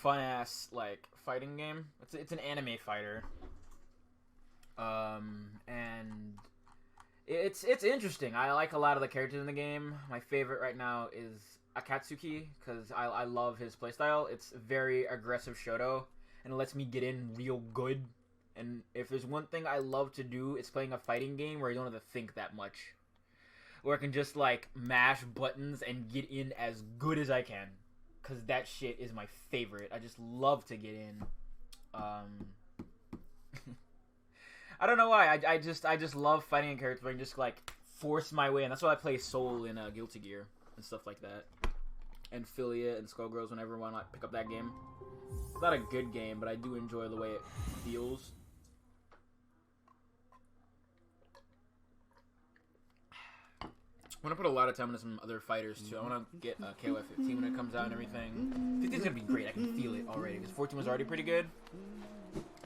fun ass like fighting game. It's an anime fighter. And it's interesting. I like a lot of the characters in the game. My favorite right now is Akatsuki because I love his playstyle. It's very aggressive Shoto, and it lets me get in real good. And if there's one thing I love to do, it's playing a fighting game where I don't have to think that much. Where I can just, like, mash buttons and get in as good as I can. Because that shit is my favorite. I just love to get in. I don't know why. I just love fighting a character where I can just, like, force my way in. That's why I play Soul in Guilty Gear and stuff like that. And Filia and Skullgirls whenever I want to pick up that game. It's not a good game, but I do enjoy the way it feels. I want to put a lot of time into some other fighters, too. I want to get KOF 15 when it comes out and everything. 15's going to be great. I can feel it already, because 14 was already pretty good.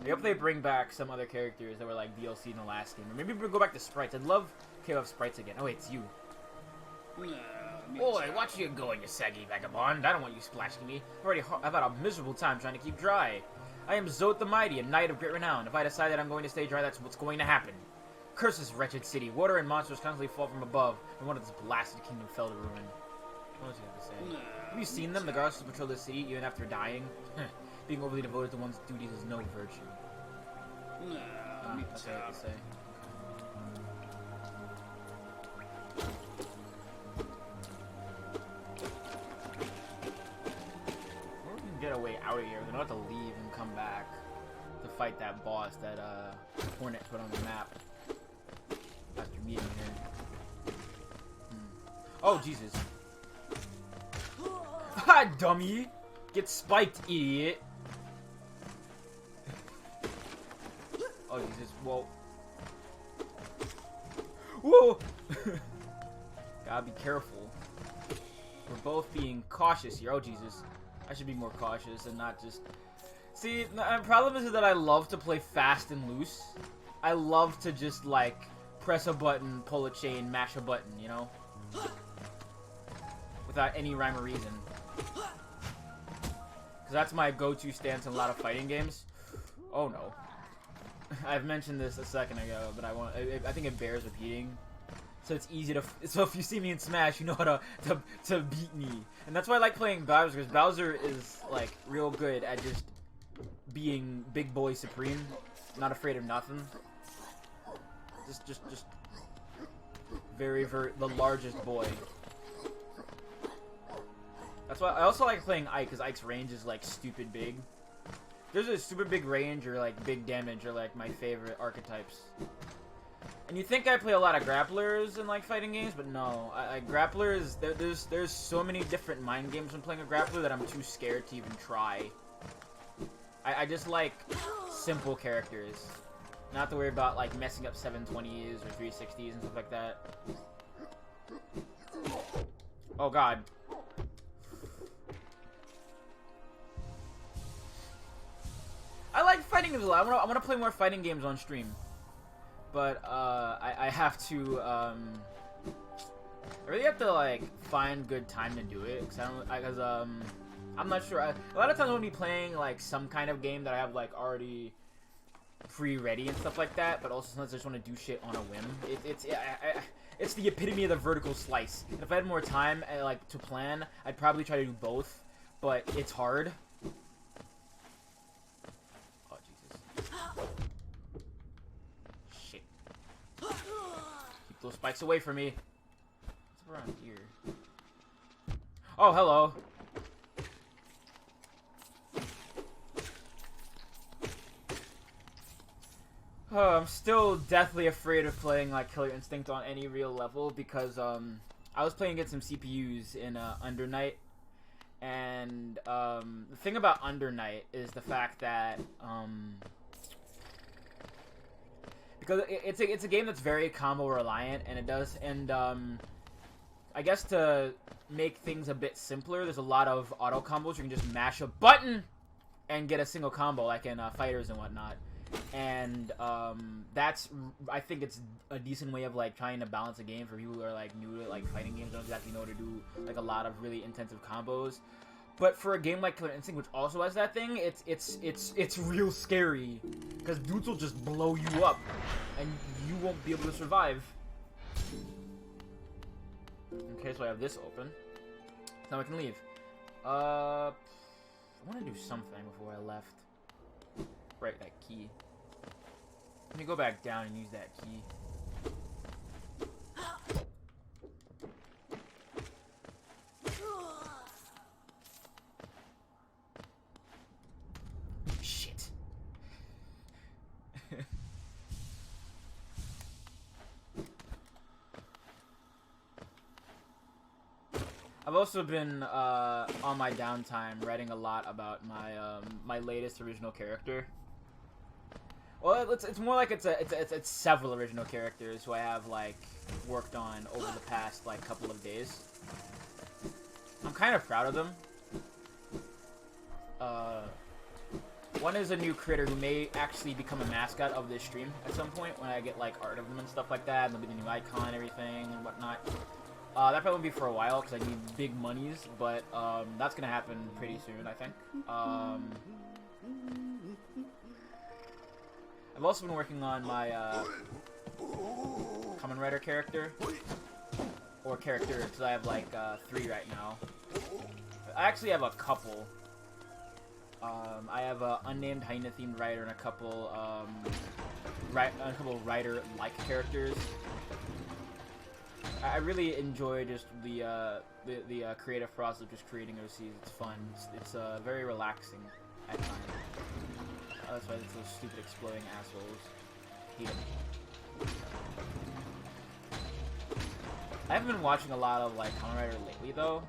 I hope they bring back some other characters that were, like, DLC in the last game. Or maybe we'll go back to sprites. I'd love KOF sprites again. Oh, wait, it's you. Boy, watch you going, you saggy vagabond. I don't want you splashing me. I've had a miserable time trying to keep dry. I am Zote the Mighty, a knight of great renown. If I decide that I'm going to stay dry, that's what's going to happen. Curse this wretched city. Water and monsters constantly fall from above, and one of this blasted kingdom fell to ruin. What else do you have to say? Have you seen them? The guards who patrol the city, even after dying? Being overly devoted to one's duties is no virtue. That's what I have to say. Or we can get a way out of here. We don't have to leave and come back to fight that boss that Hornet put on the map. After meeting here. Oh, Jesus. Ha, dummy! Get spiked, idiot! Oh, Jesus. Whoa. Whoa! Gotta be careful. We're both being cautious here. Oh, Jesus. I should be more cautious and not just... See, the problem is that I love to play fast and loose. I love to just, like... press a button, pull a chain, mash a button, you know? Without any rhyme or reason. Because that's my go-to stance in a lot of fighting games. Oh no. I've mentioned this a second ago, but I think it bears repeating. So it's easy to... So if you see me in Smash, you know how to beat me. And that's why I like playing Bowser, because Bowser is, like, real good at just being big boy supreme. Not afraid of nothing. Just very the largest boy. That's why I also like playing Ike, because Ike's range is like stupid big. There's a super big range or like big damage are like my favorite archetypes. And you think I play a lot of grapplers in like fighting games, but no. Grapplers, there's so many different mind games when playing a grappler that I'm too scared to even try. I just like simple characters. Not to worry about, like, messing up 720s or 360s and stuff like that. Oh, God. I like fighting games a lot. I want to play more fighting games on stream. But, I have to, I really have to, like, find good time to do it. Because, I'm not sure. A lot of times I'll be playing, like, some kind of game that I have, like, already... pre-ready and stuff like that, but also sometimes I just want to do shit on a whim. It's the epitome of the vertical slice. And if I had more time, like, to plan, I'd probably try to do both, but it's hard. Oh, Jesus. Shit. Keep those spikes away from me. What's around here? Oh, hello. Oh, I'm still deathly afraid of playing like Killer Instinct on any real level because I was playing against some CPUs in Under Night, and the thing about Under Night is the fact that because it's a game that's very combo reliant, and it does, and I guess to make things a bit simpler, there's a lot of auto combos. You can just mash a button and get a single combo like in fighters and whatnot. And that's, I think it's a decent way of like trying to balance a game for people who are like new to like fighting games, don't exactly know how to do like a lot of really intensive combos. But for a game like Killer Instinct, which also has that thing, it's real scary, because dudes will just blow you up, and you won't be able to survive. Okay, so I have this open. Now I can leave. I want to do something before I left. Right, that key. Let me go back down and use that key. Shit. I've also been on my downtime writing a lot about my my latest original character. Well, it's more like it's several original characters who I have like worked on over the past like couple of days. I'm kind of proud of them. One is a new critter who may actually become a mascot of this stream at some point when I get like art of them and stuff like that, and there'll be the new icon and everything and whatnot. That probably won't be for a while because I need big monies, but that's gonna happen pretty soon, I think. I've also been working on my Kamen Rider character, or characters, because I have like 3 right now. I actually have a couple. I have a unnamed hyena-themed rider and a couple rider-like characters. I really enjoy just the creative process of just creating OCs. It's fun. It's very relaxing at times. That's why it's those stupid exploding assholes. Hate them. I haven't been watching a lot of like Kamen Rider lately though.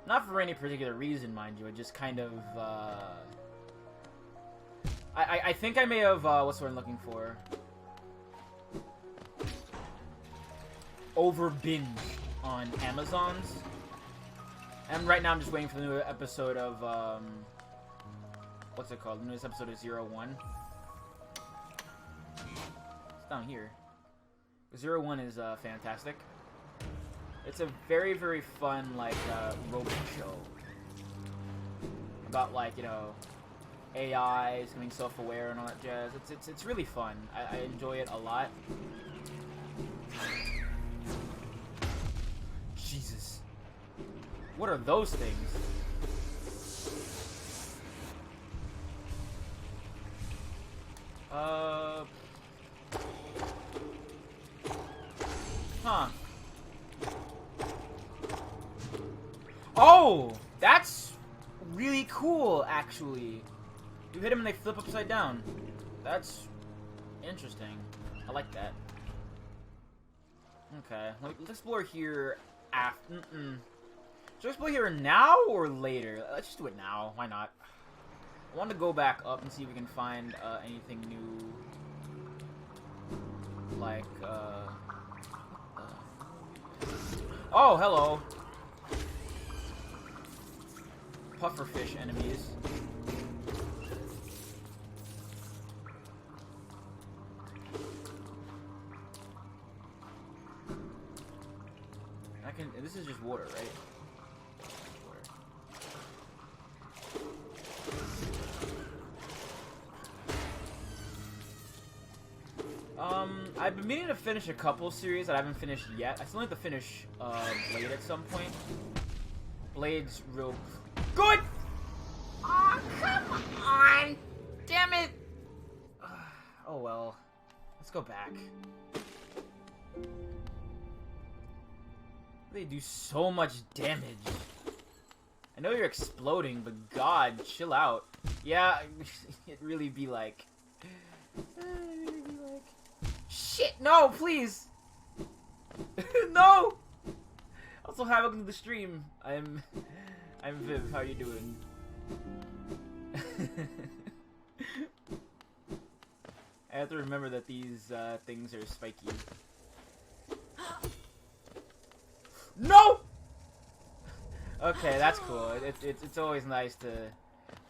Not for any particular reason, mind you. It just kind of I think I may have what's the word I'm looking for? Over binged on Amazon's. And right now I'm just waiting for the new episode of what's it called? The newest episode of 01. It's down here. 01 is fantastic. It's a very, very fun, like, robot show. About, like, you know, AIs becoming self-aware and all that jazz. It's really fun. I enjoy it a lot. Jesus. What are those things? Huh. Oh! That's really cool, actually. You hit them and they flip upside down. That's interesting. I like that. Okay, let's explore here after. Should I explore here now or later? Let's just do it now. Why not? I want to go back up and see if we can find anything new. Like, oh, hello. Pufferfish enemies. This is just water, right? I've been meaning to finish a couple series that I haven't finished yet. I still need to finish Blade at some point. Blade's real good! Oh, come on! Damn it! Oh well. Let's go back. They do so much damage. I know you're exploding, but God, chill out. Yeah, it'd really be like... Shit, no, please! No! Also, hi, welcome to the stream. I'm Viv, how you doing? I have to remember that these things are spiky. No! Okay, that's cool. It's always nice to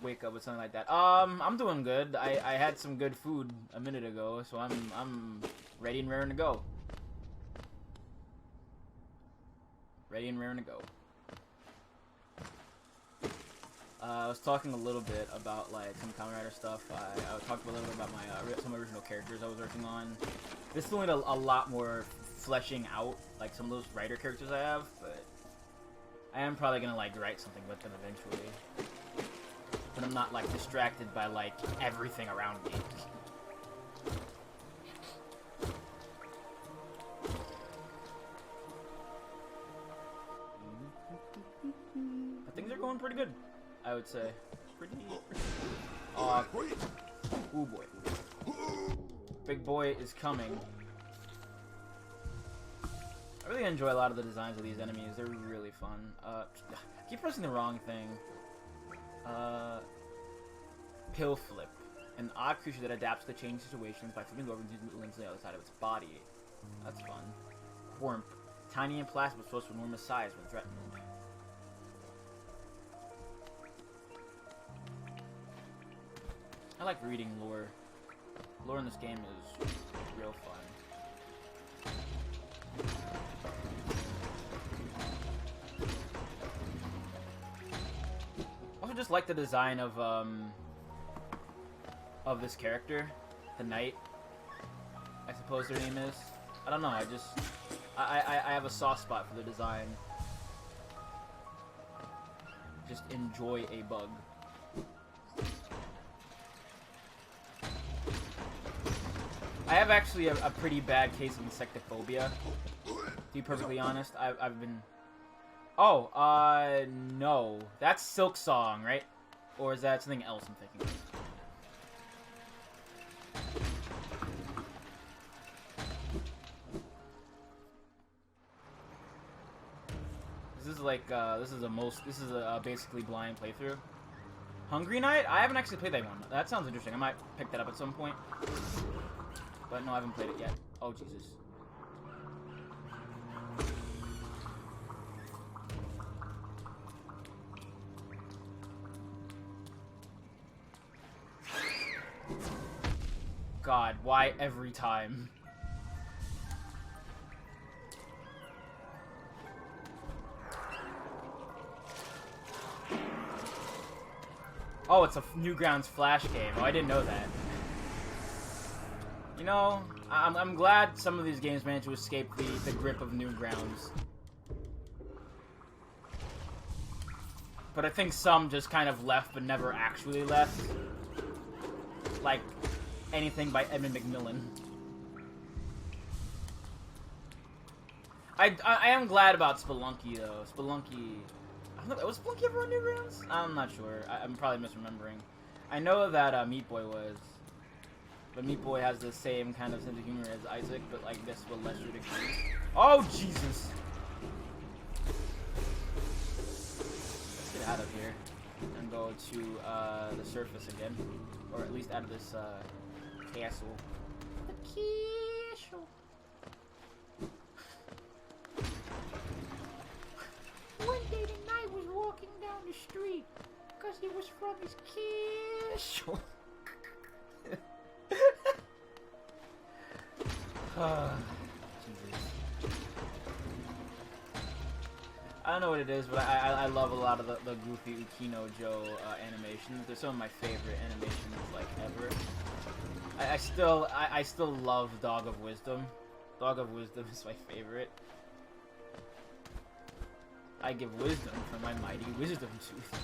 wake up with something like that. I'm doing good. I had some good food a minute ago, so I'm ready and raring to go. Ready and raring to go. I was talking a little bit about like some Kamen Rider stuff. I talked a little bit about my some original characters I was working on. This still need a lot more fleshing out, like some of those writer characters I have, but I am probably gonna like write something with them eventually. But I'm not like distracted by like everything around me. But things are going pretty good, I would say. Pretty. Oh boy. Big boy is coming. I really enjoy a lot of the designs of these enemies. They're really fun. I keep pressing the wrong thing. Pill flip. An odd creature that adapts to changing situations by flipping over and using the limbs on the other side of its body. That's fun. Worm. Tiny and plastic but supposed to enormous size when threatened. I like reading lore. Lore in this game is real fun. I also just like the design of this character, the Knight. I suppose their name is. I don't know. I have a soft spot for the design. Just enjoy a bug. I have actually a pretty bad case of insectophobia. To be perfectly honest, I've been. Oh, no, that's Silk Song, right? Or is that something else I'm thinking of? This is like, this is a basically blind playthrough. Hungry Night? I haven't actually played that one. That sounds interesting. I might pick that up at some point. But no, I haven't played it yet. Oh, Jesus. God, why every time? Oh, it's a Newgrounds Flash game. Oh, I didn't know that. You know, I'm glad some of these games managed to escape the grip of Newgrounds. But I think some just kind of left but never actually left. Like anything by Edmund McMillan. I am glad about Spelunky though. Spelunky... Was Spelunky ever on Newgrounds? I'm not sure. I'm probably misremembering. I know that Meat Boy was. But Meat Boy has the same kind of sense of humor as Isaac, but like this to a lesser degree. Oh, Jesus! Let's get out of here and go to the surface again. Or at least out of this castle. The castle! One day the knight was walking down the street because he was from his castle. Jesus. I don't know what it is, but I love a lot of the goofy Ukino Joe animations. They're some of my favorite animations like ever. I still love Dog of Wisdom. Dog of Wisdom is my favorite. I give wisdom for my mighty wisdom tooth.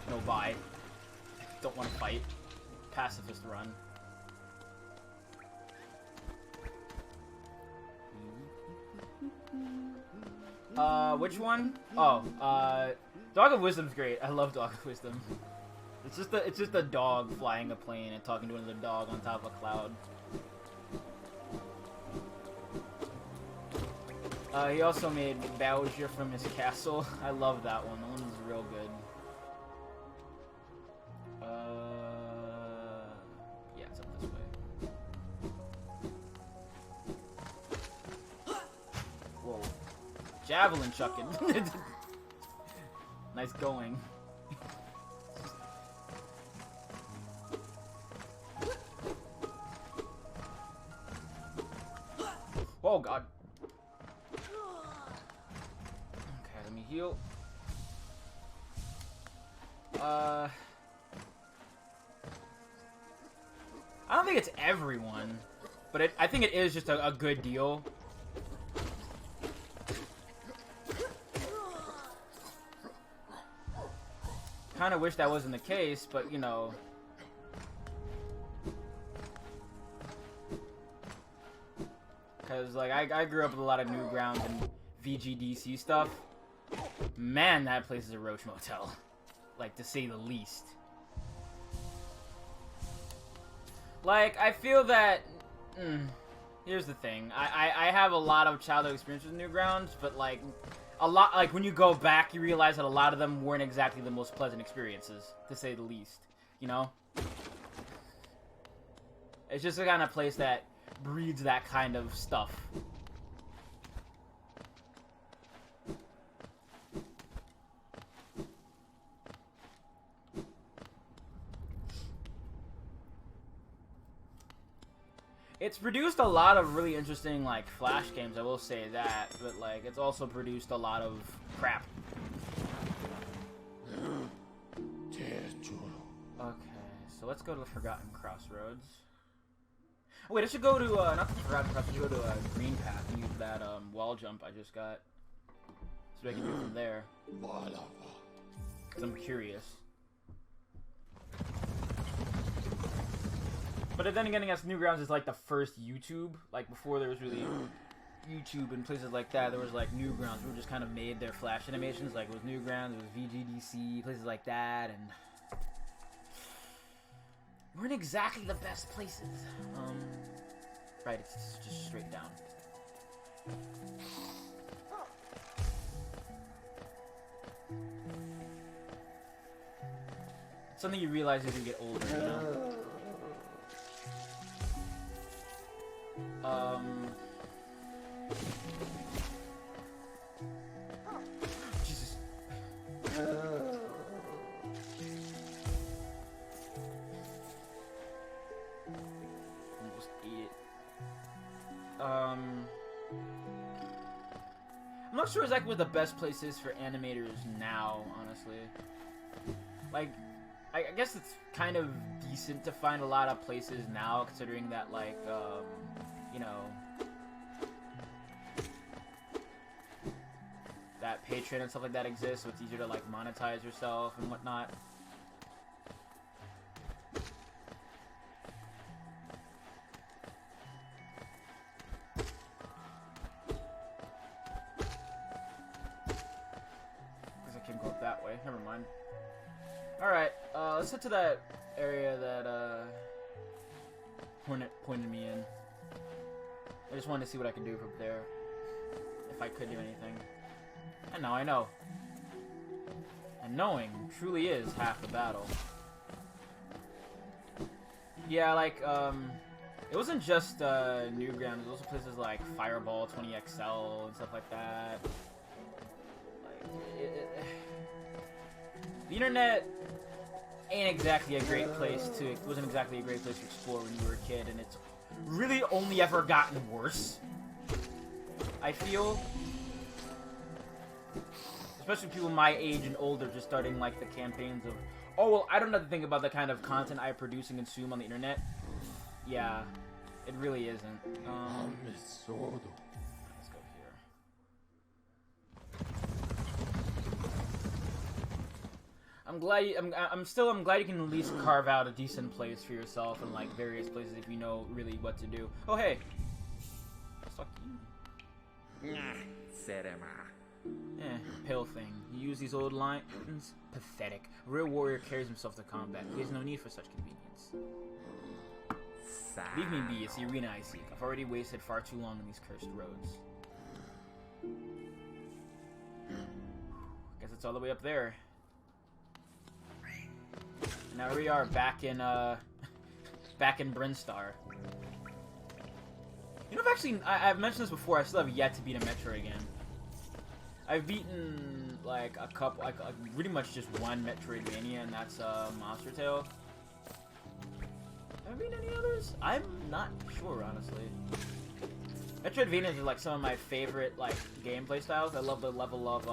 No, bye. Don't want to fight. Pacifist run. Which one? Oh, Dog of Wisdom's great. I love Dog of Wisdom. It's just a dog flying a plane and talking to another dog on top of a cloud. He also made Bowser from his castle. I love that one. That one was real good. Yeah, it's up this way. Whoa. Javelin chucking. Nice going. Oh, God. Okay, let me heal. I don't think it's everyone, but I think it is just a good deal. Kind of wish that wasn't the case, but you know. Because, like, I grew up with a lot of Newgrounds and VGDC stuff. Man, that place is a roach motel. Like, to say the least. Like, I feel that... here's the thing. I have a lot of childhood experience with Newgrounds, but, like, like, when you go back, you realize that a lot of them weren't exactly the most pleasant experiences, to say the least. You know? It's just the kind of place that breeds that kind of stuff. It's produced a lot of really interesting, like, Flash games, I will say that, but, like, it's also produced a lot of crap. Okay, so let's go to the Forgotten Crossroads. Oh, wait, I should go to, not the Forgotten Crossroads, I should go to Green Path and use that, wall jump I just got. So I can do it from there. 'Cause I'm curious. But then again, I guess Newgrounds is like the first YouTube. Like before there was really YouTube and places like that. There was like Newgrounds who just kind of made their Flash animations. Like it was Newgrounds, it was VGDC, places like that, and weren't exactly the best places. Right, it's just straight down. It's something you realize as you get older, you know? Jesus. Almost ate it. I'm not sure exactly what the best place is for animators now, honestly. Like, I guess it's kind of decent to find a lot of places now, considering that, like, you know, that Patreon and stuff like that exists, so it's easier to, like, monetize yourself and whatnot. Because I can go up that way. Never mind. Alright, let's head to that area that, Hornet pointed me in. I just wanted to see what I could do from there. If I could do anything. And now I know. And knowing truly is half the battle. Yeah, like, it wasn't just, Newgrounds. There's also places like Fireball 20XL and stuff like that. Like, the internet ain't exactly a great place to... It wasn't exactly a great place to explore when you were a kid, and it's really only ever gotten worse, I feel. Especially people my age and older just starting, like, the campaigns of, oh, well, I don't have to think about the kind of content I produce and consume on the internet. Yeah, it really isn't. Let's go here. I'm glad you can at least carve out a decent place for yourself in, like, various places if you know really what to do. Oh, hey. Fuck you. Pale thing. You use these old lines? Pathetic. A real warrior carries himself to combat. He has no need for such convenience. Leave me be, it's the arena I seek. I've already wasted far too long on these cursed roads. Guess it's all the way up there. Now we are back in Brinstar. You know, I've mentioned this before, I still have yet to beat a Metroid game. I've beaten, like, a couple, like pretty much just one Metroidvania, and that's, Monster Tale. Have I beaten any others? I'm not sure, honestly. Metroidvanias are, like, some of my favorite, like, gameplay styles. I love the level of,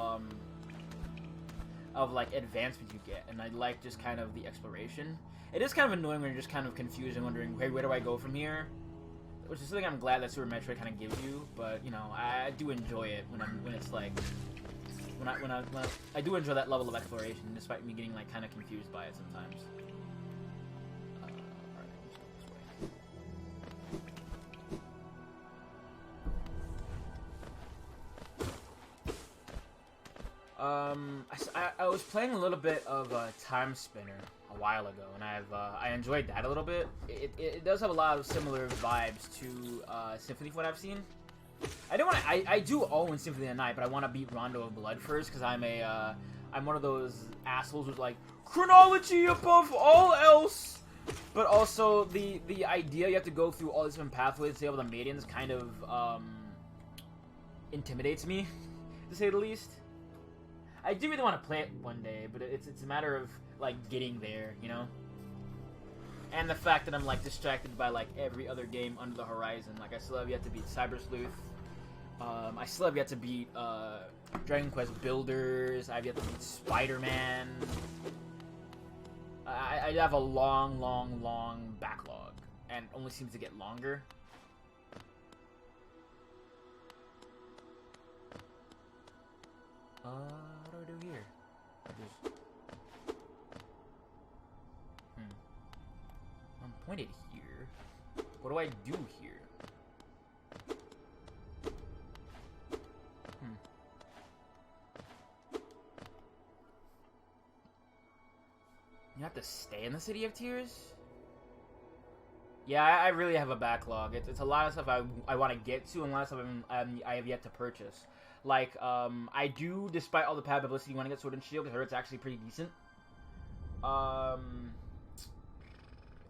of like advancement you get, and I like just kind of the exploration. It is kind of annoying when you're just kind of confused and wondering, hey, where do I go from here? Which is something I'm glad that Super Metroid kind of gives you, but you know, I do enjoy it when it's like when I do enjoy that level of exploration, despite me getting like kind of confused by it sometimes. Alright, let's go this way. I was playing a little bit of Time Spinner a while ago, and I enjoyed that a little bit. It does have a lot of similar vibes to Symphony from what I've seen. I do own Symphony of the Night, but I want to beat Rondo of Blood first because I'm one of those assholes who's like chronology above all else. But also the idea you have to go through all these different pathways to be able to maidens kind of intimidates me, to say the least. I do really want to play it one day, but it's a matter of like getting there, you know. And the fact that I'm like distracted by like every other game under the horizon. Like I still have yet to beat Cyber Sleuth. I still have yet to beat Dragon Quest Builders. I've yet to beat Spider-Man. I have a long backlog, and it only seems to get longer. What do I do here? I'm pointed here. What do I do here? You have to stay in the City of Tears? Yeah, I really have a backlog. It's a lot of stuff I want to get to, and a lot of stuff I have yet to purchase. Like, I do, despite all the bad publicity, want to get Sword and Shield, because I heard it's actually pretty decent. And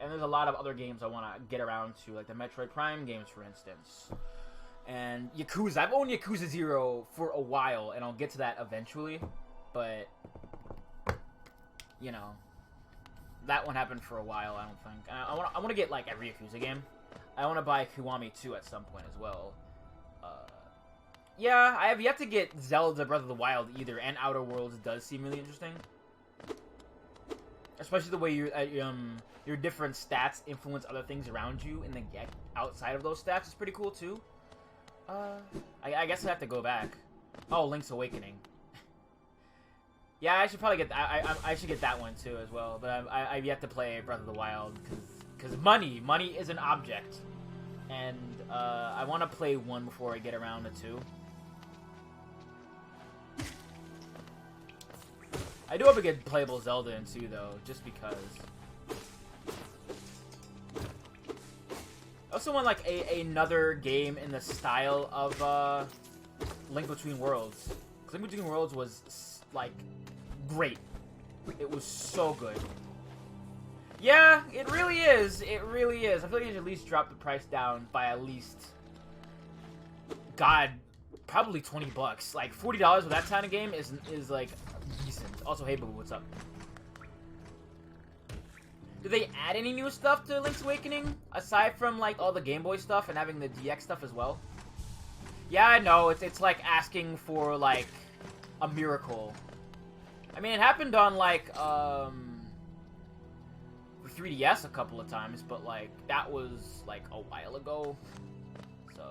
there's a lot of other games I want to get around to, like the Metroid Prime games, for instance. And Yakuza. I've owned Yakuza 0 for a while, and I'll get to that eventually. But, you know, that one happened for a while, I don't think. I want to get, like, every Yakuza game. I want to buy Kiwami 2 at some point as well. Yeah, I have yet to get Zelda Breath of the Wild either, and Outer Worlds does seem really interesting. Especially the way your different stats influence other things around you, and then outside of those stats is pretty cool too. I guess I have to go back. Oh, Link's Awakening. Yeah, I should probably get I should get that one too as well. But I've yet to play Breath of the Wild because money is an object, and I want to play 1 before I get around to 2. I do hope I get playable Zelda in 2 though, just because. I also want like another game in the style of Link Between Worlds. Link Between Worlds was like great. It was so good. Yeah, it really is. It really is. I feel like you should at least drop the price down by at least, God, probably $20. Like $40 with that kind of game is like decent. Also, hey boo, what's up? Did they add any new stuff to Link's Awakening aside from like all the Game Boy stuff and having the DX stuff as well? Yeah, I know. It's like asking for like a miracle. I mean, it happened on like 3DS a couple of times, but like that was like a while ago. So,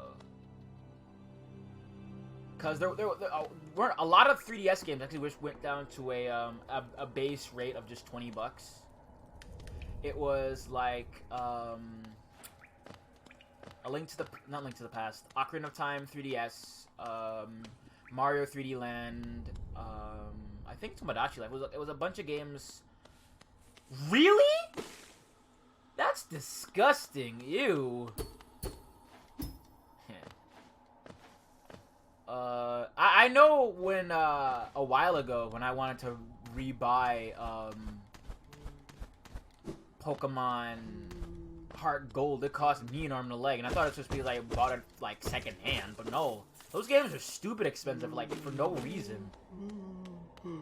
because there weren't a lot of 3DS games actually which went down to a base rate of just $20. It was like a Link to the not Link to the Past, Ocarina of Time 3DS, Mario 3D Land, I think Tomodachi Life. It was a bunch of games. Really? That's disgusting. Ew. I know when a while ago when I wanted to rebuy Pokemon Heart Gold, it cost me an arm and a leg, and I thought it was just because I bought it like second hand, but no. Those games are stupid expensive, like for no reason. Where's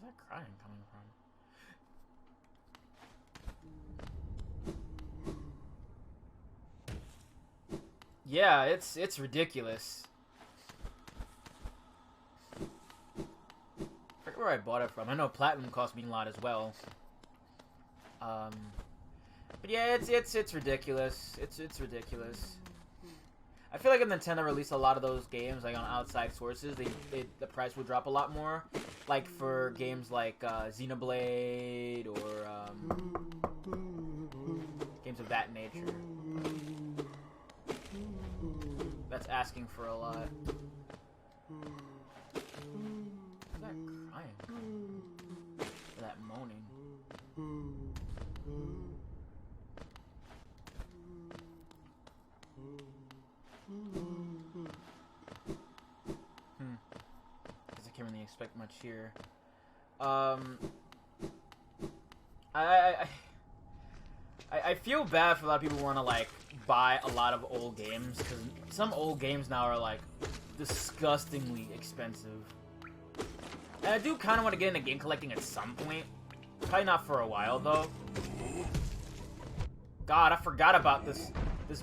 that crying coming from? Yeah, it's ridiculous. I forget where I bought it from. I know Platinum cost me a lot as well. But yeah, it's ridiculous. It's ridiculous. I feel like if Nintendo released a lot of those games like on outside sources, the price would drop a lot more. Like for games like Xenoblade or games of that nature. That's asking for a lot. Who's that crying? Or that moaning? Because I can't really expect much here. I feel bad for a lot of people who want to like buy a lot of old games, because some old games now are like disgustingly expensive. And I do kind of want to get into game collecting at some point. Probably not for a while though. God, I forgot about this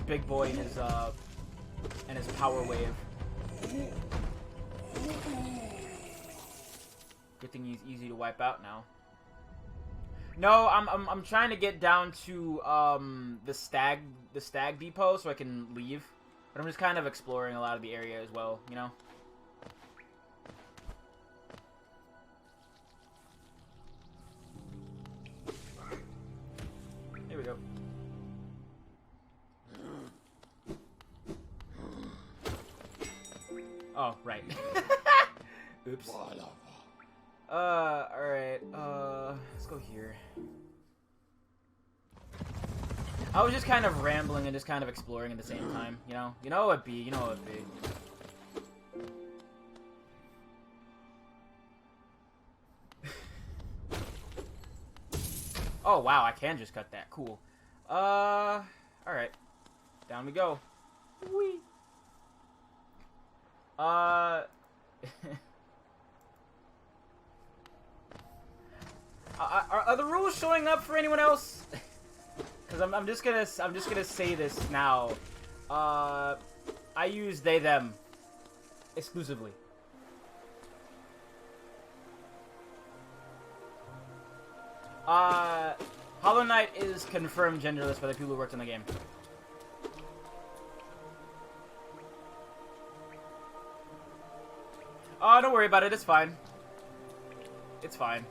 big boy and his power wave. Good thing he's easy to wipe out now. No, I'm trying to get down to the stag depot so I can leave. But I'm just kind of exploring a lot of the area as well, you know. Here we go. Oh, right. Oops. Alright, let's go here. I was just kind of rambling and just kind of exploring at the same time, you know? You know what it be. Oh, wow, I can just cut that. Cool. Alright. Down we go. Whee! Are the rules showing up for anyone else? Because I'm just gonna say this now. I use they them exclusively. Hollow Knight is confirmed genderless by the people who worked on the game. Oh, don't worry about it. It's fine. It's fine.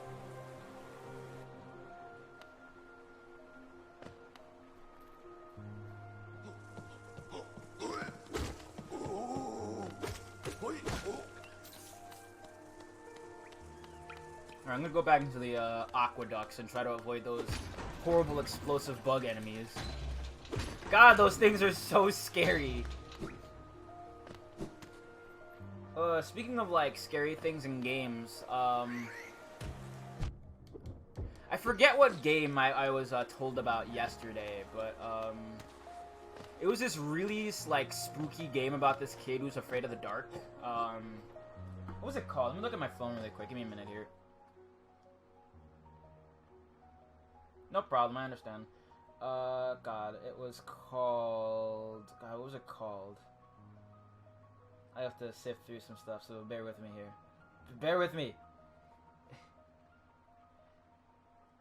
Alright, I'm gonna go back into the aqueducts and try to avoid those horrible explosive bug enemies. God, those things are so scary. Speaking of, like, scary things in games, I forget what game I was told about yesterday, but, it was this really, like, spooky game about this kid who's afraid of the dark. What was it called? Let me look at my phone really quick. Give me a minute here. No problem, I understand. God, it was called... God, what was it called? I have to sift through some stuff, so bear with me here. Bear with me!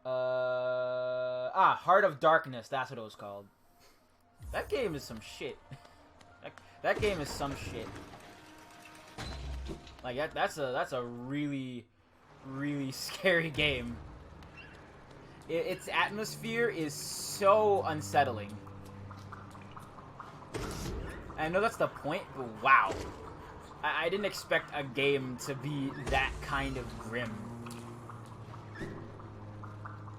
Heart of Darkness, that's what it was called. That game is some shit. That game is some shit. Like, that's a really, really scary game. Its atmosphere is so unsettling. I know that's the point, but wow. I didn't expect a game to be that kind of grim.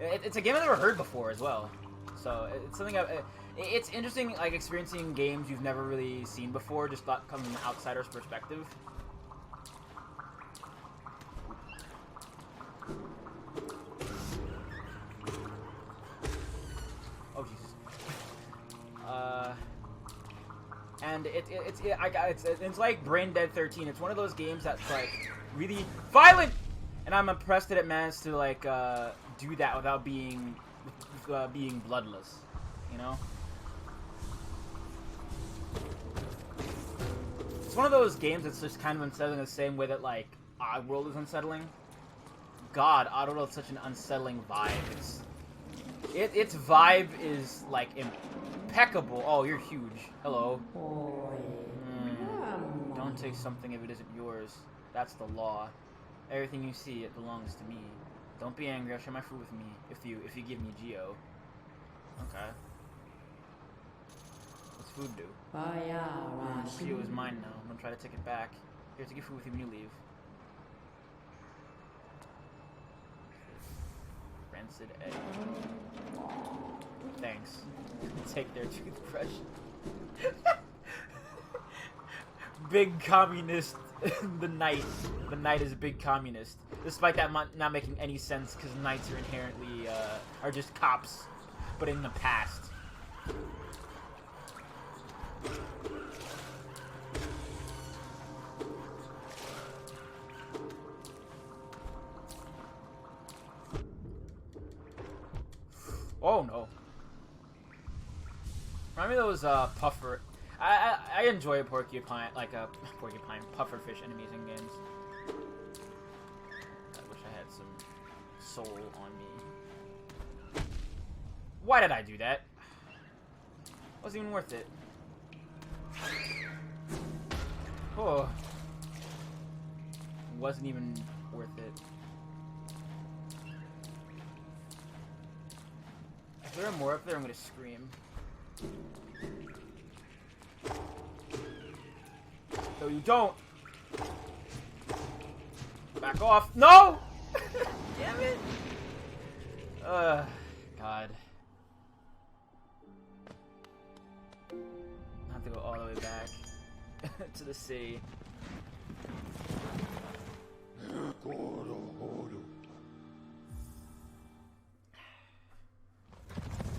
It's a game I've never heard before as well. So, it's something it's interesting, like, experiencing games you've never really seen before, just from an outsider's perspective. Oh, Jesus. And it's like Brain Dead 13. It's one of those games that's like really violent, and I'm impressed that it managed to like do that without being bloodless, you know. It's one of those games that's just kind of unsettling the same way that, like, Oddworld is unsettling. God, Oddworld is such an unsettling vibe. Its vibe is, like, impeccable. Oh, you're huge. Hello. Don't take something if it isn't yours. That's the law. Everything you see, it belongs to me. Don't be angry. I'll share my food with me if you give me Geo. Okay. What's food do? Geo is mine now. I'm gonna try to take it back. Here, take your food with you when you leave. Rancid egg. Thanks. Take their toothbrush. Big communist. The knight. The knight is a big communist. Despite that not making any sense, because knights are inherently, are just cops. But in the past. Oh no. Remind me of those, puffer... I enjoy porcupine, like a porcupine, pufferfish enemies in games. I wish I had some soul on me. Why did I do that? Wasn't even worth it. Oh. Wasn't even worth it. If there are more up there, I'm gonna scream. No, you don't. Back off. No! Damn it. God. I have to go all the way back to the city.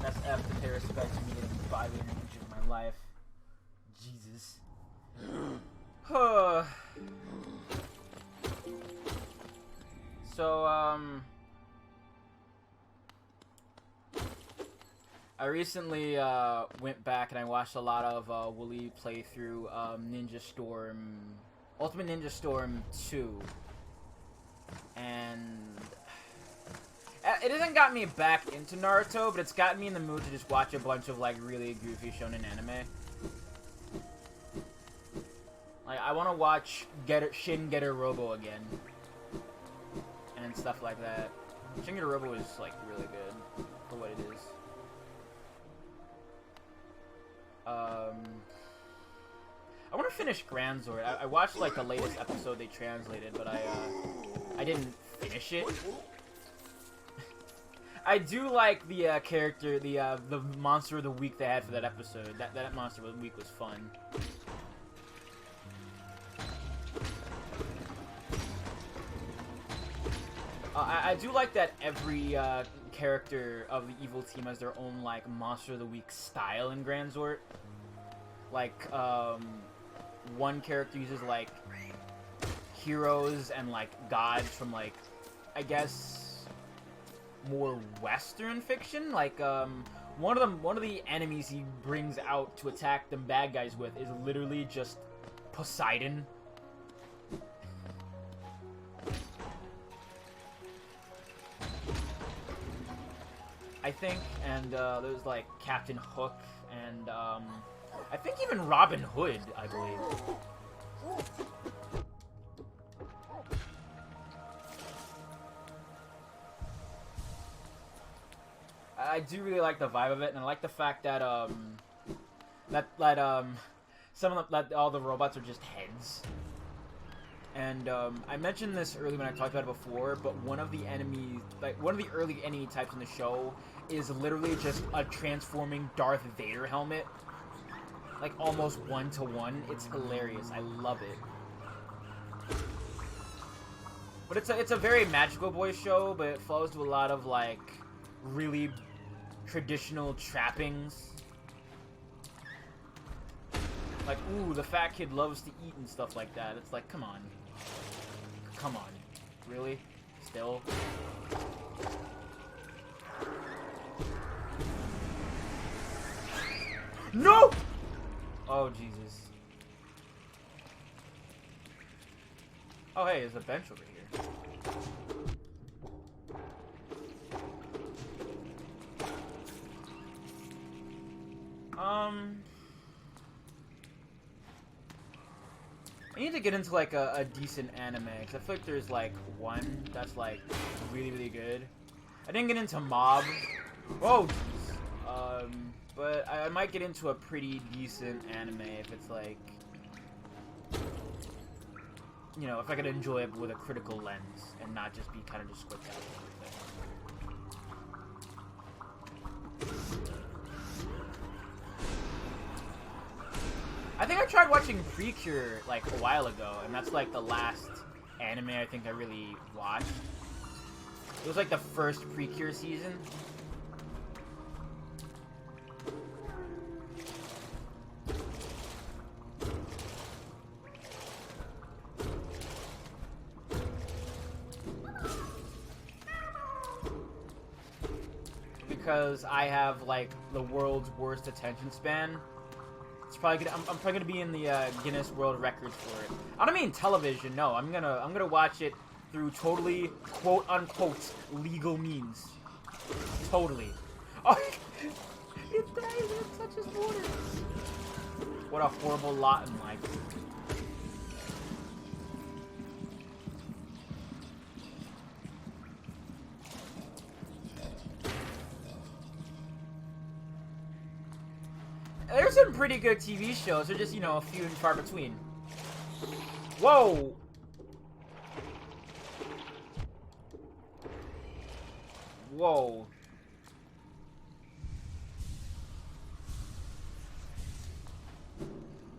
That's F to pay respect to me getting bodily image of my life. Jesus. So, I recently, went back and I watched a lot of, Wooly play through, Ninja Storm... Ultimate Ninja Storm 2. And... It hasn't got me back into Naruto, but it's gotten me in the mood to just watch a bunch of, like, really goofy shonen anime. Like, I want to watch Shin Getter Robo again. And stuff like that. Shin Getter Robo is, like, really good for what it is. I want to finish Granzord. I watched, like, the latest episode they translated, but I didn't finish it. I do like the character, the monster of the week they had for that episode. That monster of the week was fun. I do like that every character of the evil team has their own, like, monster of the week style in Granzord. Like, one character uses, like, heroes and, like, gods from, like, I guess... more Western fiction. Like, one of the enemies he brings out to attack them bad guys with is literally just Poseidon. I think, and there's like Captain Hook, and I think even Robin Hood, I believe. I do really like the vibe of it, and I like the fact that some of all the robots are just heads. And I mentioned this earlier when I talked about it before, but one of the enemies, like one of the early enemy types in the show, is literally just a transforming Darth Vader helmet, like almost 1-to-1. It's hilarious. I love it. But it's a very Magical Boy show, but it flows to a lot of like really traditional trappings. Like, ooh, the fat kid loves to eat and stuff like that. It's like, come on. Come on. Really? Still? No! Oh, Jesus. Oh, hey, there's a bench over here. I need to get into, like, a decent anime, because I feel like there's, like, one that's, like, really, really good. I didn't get into Mob. Whoa, jeez. But I might get into a pretty decent anime if it's, like, you know, if I could enjoy it with a critical lens and not just be kind of just squipped out of everything. I think I tried watching Precure, like, a while ago, and that's, like, the last anime I think I really watched. It was, like, the first Precure season. Because I have, like, the world's worst attention span. It's probably gonna, I'm probably gonna be in the Guinness World Records for it. I don't mean television. No, I'm gonna watch it through totally quote unquote legal means. Totally. Oh, it dies when it touches water. What a horrible lot in life. There's some pretty good TV shows. They're just, you know, a few and far between. Whoa! Whoa.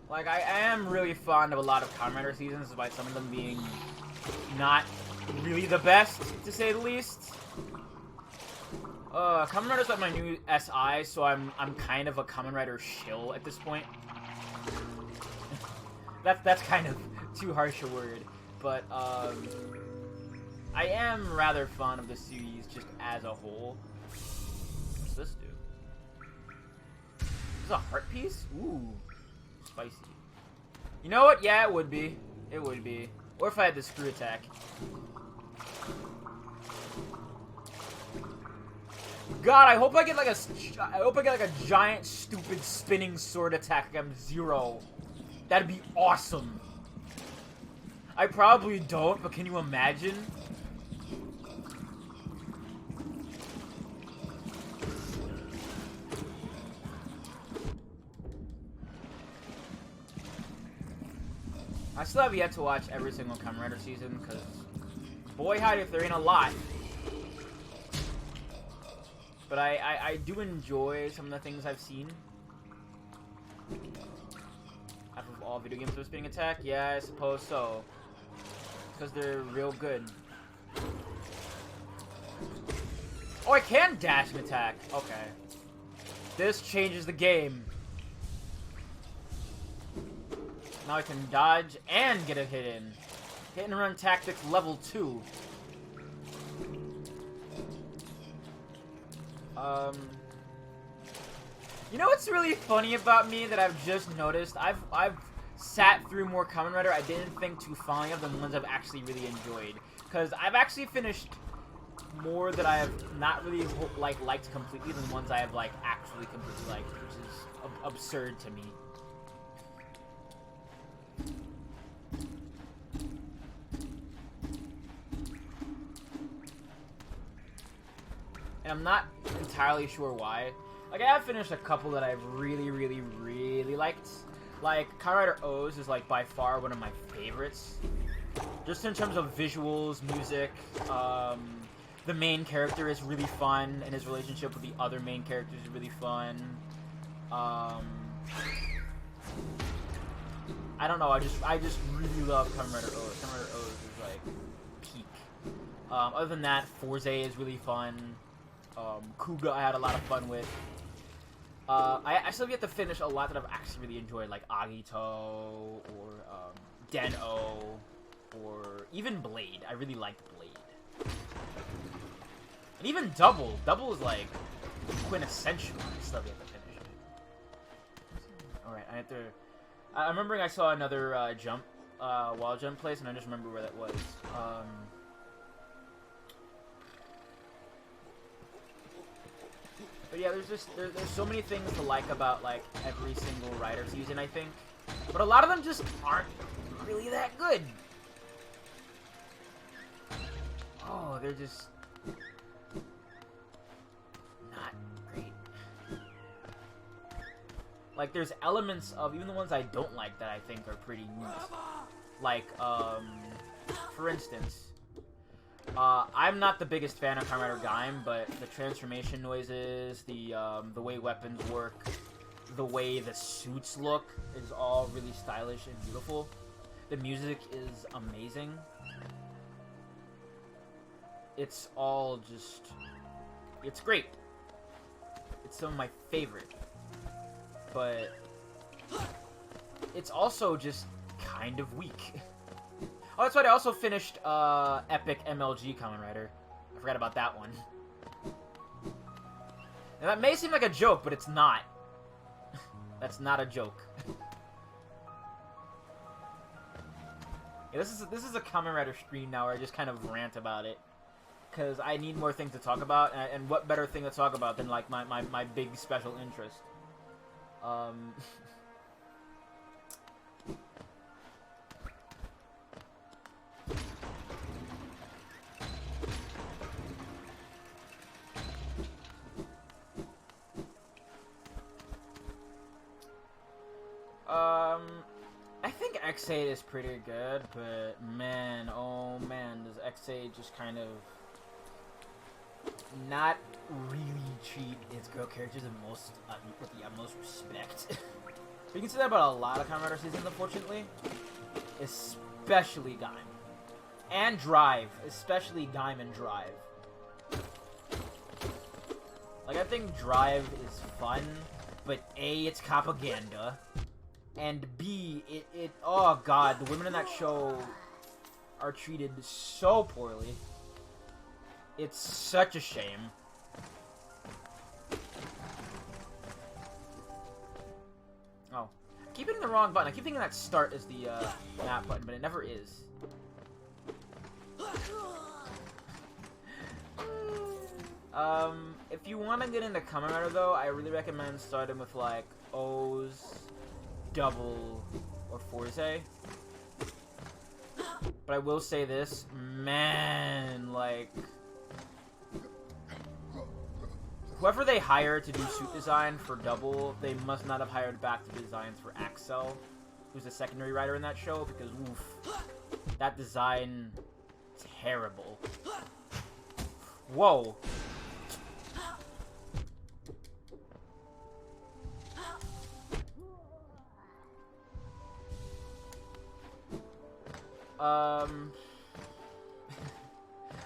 Like, I am really fond of a lot of Kamen Rider seasons, despite some of them being not really the best, to say the least. Kamen Rider's like my new SI, so I'm kind of a Kamen Rider shill at this point. that's kind of too harsh a word, but I am rather fond of the series just as a whole. What's this do? This is a heart piece? Ooh, spicy. You know what? Yeah, it would be. It would be. Or if I had the screw attack. God, I hope I get like a giant, stupid, spinning sword attack like I'm Zero. That'd be awesome. I probably don't, but can you imagine? I still have yet to watch every single Kamen Rider season, because boy howdy if there ain't a lot. But I do enjoy some of the things I've seen. Out of all video games with spinning attack? Yeah, I suppose so. Because they're real good. Oh, I can dash and attack. Okay. This changes the game. Now I can dodge and get a hit in. Hit and run tactics level 2. You know what's really funny about me that I've just noticed? I've sat through more Kamen Rider I didn't think too fondly of than ones I've actually really enjoyed. Because I've actually finished more that I have not really liked completely than ones I have actually completely liked, which is absurd to me. And I'm not entirely sure why. Like, I have finished a couple that I've really, really, really liked. Like, Kamen Rider O's is, like, by far one of my favorites. Just in terms of visuals, music, the main character is really fun, and his relationship with the other main characters is really fun. I don't know, I just really love Kamen Rider O's. Kamen Rider O's is, like, peak. Other than that, Forze is really fun. Kuga I had a lot of fun with. I still get to finish a lot that I've actually really enjoyed, like Agito, or Den-O, or even Blade. I really liked Blade. And even Double. Double is like quintessential. I still get to finish it. Alright, I have to... I'm remembering I saw another jump wall jump place, and I just remember where that was. But yeah, there's so many things to like about like every single Rider season, I think. But a lot of them just aren't really that good. Oh, they're just not great. Like, there's elements of even the ones I don't like that I think are pretty neat. Like, for instance, I'm not the biggest fan of Kamen Rider Gaim, but the transformation noises, the way weapons work, the way the suits look is all really stylish and beautiful. The music is amazing. It's all just... It's great. It's some of my favorite. But it's also just kind of weak. Oh, that's right, I also finished Epic MLG Kamen Rider. I forgot about that one. Now, that may seem like a joke, but it's not. That's not a joke. Yeah, this is a Kamen Rider stream now where I just kind of rant about it. Because I need more things to talk about, and what better thing to talk about than, like, my big special interest. I think X8 is pretty good, but man, oh man, does X8 just kind of not really treat its girl characters with the utmost respect. You can say that about a lot of Kamen Rider seasons, unfortunately. Especially Gaim. And Drive. Especially Gaim and Drive. Like, I think Drive is fun, but A, it's propaganda. And B, oh god, the women in that show are treated so poorly. It's such a shame. Oh. I keep hitting the wrong button. I keep thinking that start is the map button, but it never is. If you want to get into Kamen Rider, though, I really recommend starting with, like, O's, Double, or Forze. But I will say this, man, like... Whoever they hire to do suit design for Double, they must not have hired back the designs for Axel, who's a secondary writer in that show, because, oof, that design, terrible. Whoa.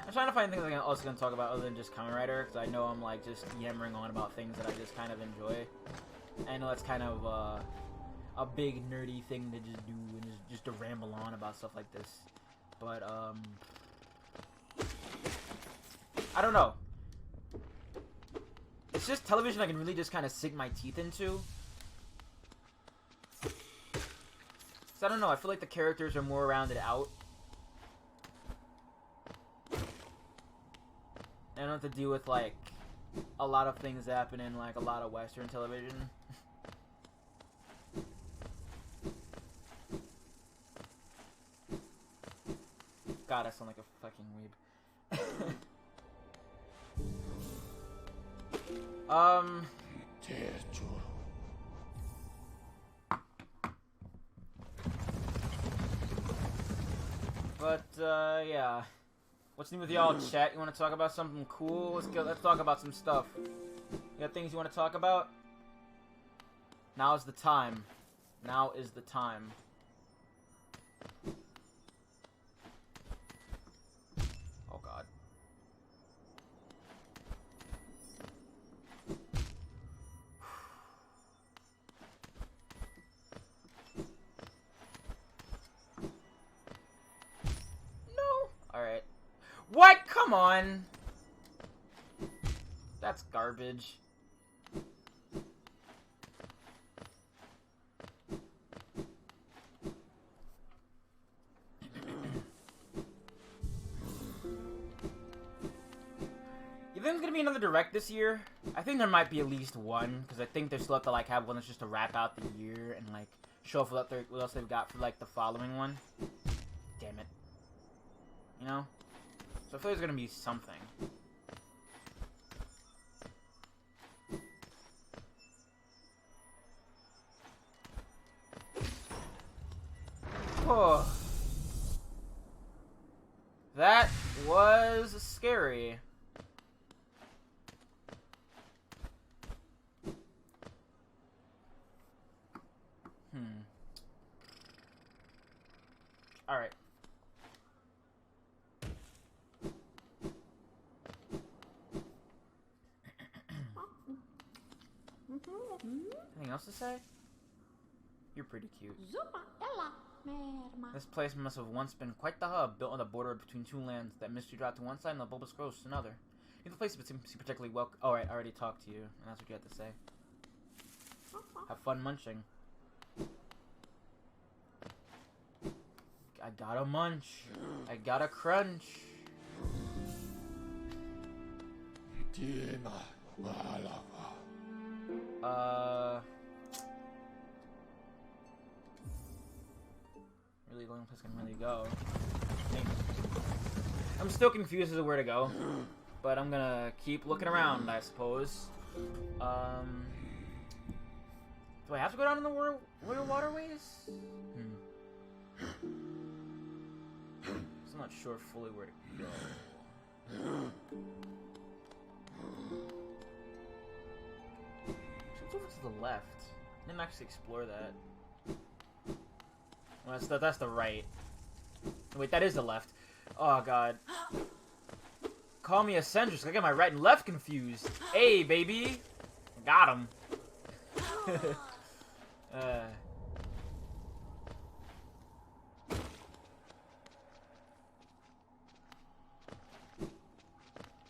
I'm trying to find things I'm also going to talk about other than just Kamen Rider, because I know I'm, like, just yammering on about things that I just kind of enjoy. I know that's kind of, a big nerdy thing to just do, and just to ramble on about stuff like this. But, I don't know. It's just television I can really just kind of sink my teeth into. So I don't know, I feel like the characters are more rounded out. I don't have to deal with, like, a lot of things that happen in, like, a lot of Western television. God, I sound like a fucking weeb. But, yeah. What's new with y'all, chat? You want to talk about something cool? Let's talk about some stuff. You got things you want to talk about? Now is the time. Now is the time. Oh, God. Alright. What? Come on! That's garbage. there's gonna be another direct this year. I think there might be at least one, because I think they still have to like have one that's just to wrap out the year and like show off what else they've got for like the following one. Damn it. You know? So I feel there's gonna be something. Oh. That was scary. Alright. Anything else to say? You're pretty cute. This place must have once been quite the hub, built on the border between two lands that Mystery Drop to one side and the Bulbous Growth to another. Neither place seems particularly welcome. Oh, right, I already talked to you, and that's what you had to say. Have fun munching. I gotta munch. I gotta crunch. Really the only place I can really go. I'm still confused as to where to go, but I'm gonna keep looking around, I suppose. Do I have to go down in the royal waterways? I'm not sure fully where to go. It's over to the left. I didn't actually explore that. Well, that's the right. Wait, that is the left. Oh god. Call me eccentric. I got my right and left confused. Hey, baby. Got him.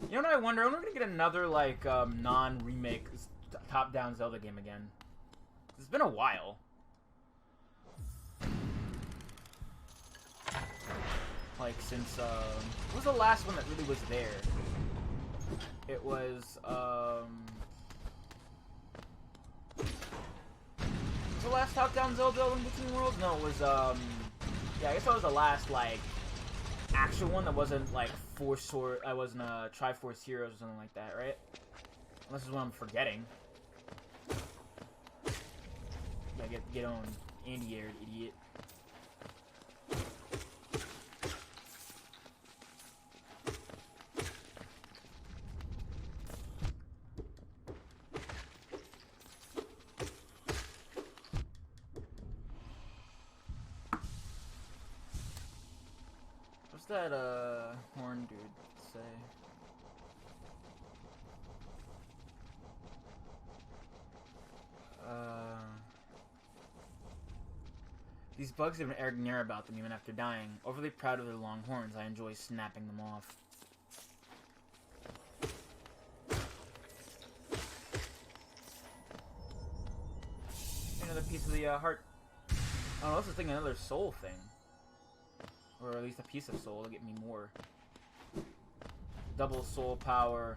You know what I wonder? I'm gonna get another, like, non-remake top-down Zelda game again. It's been a while. Like, since, what was the last one that really was there? It was, was the last top-down Zelda in Between Worlds? No, it was, yeah, I guess that was the last, like, actual one that wasn't, like, I wasn't, Triforce Heroes or something like that, right? Unless it's what I'm forgetting. Yeah, get on. Andy-aired, idiot. What's that, horn dude say? These bugs have an air about them even after dying. Overly proud of their long horns, I enjoy snapping them off. Another piece of the heart. Oh, this is thinking another soul thing. Or at least a piece of soul to get me more. Double soul power.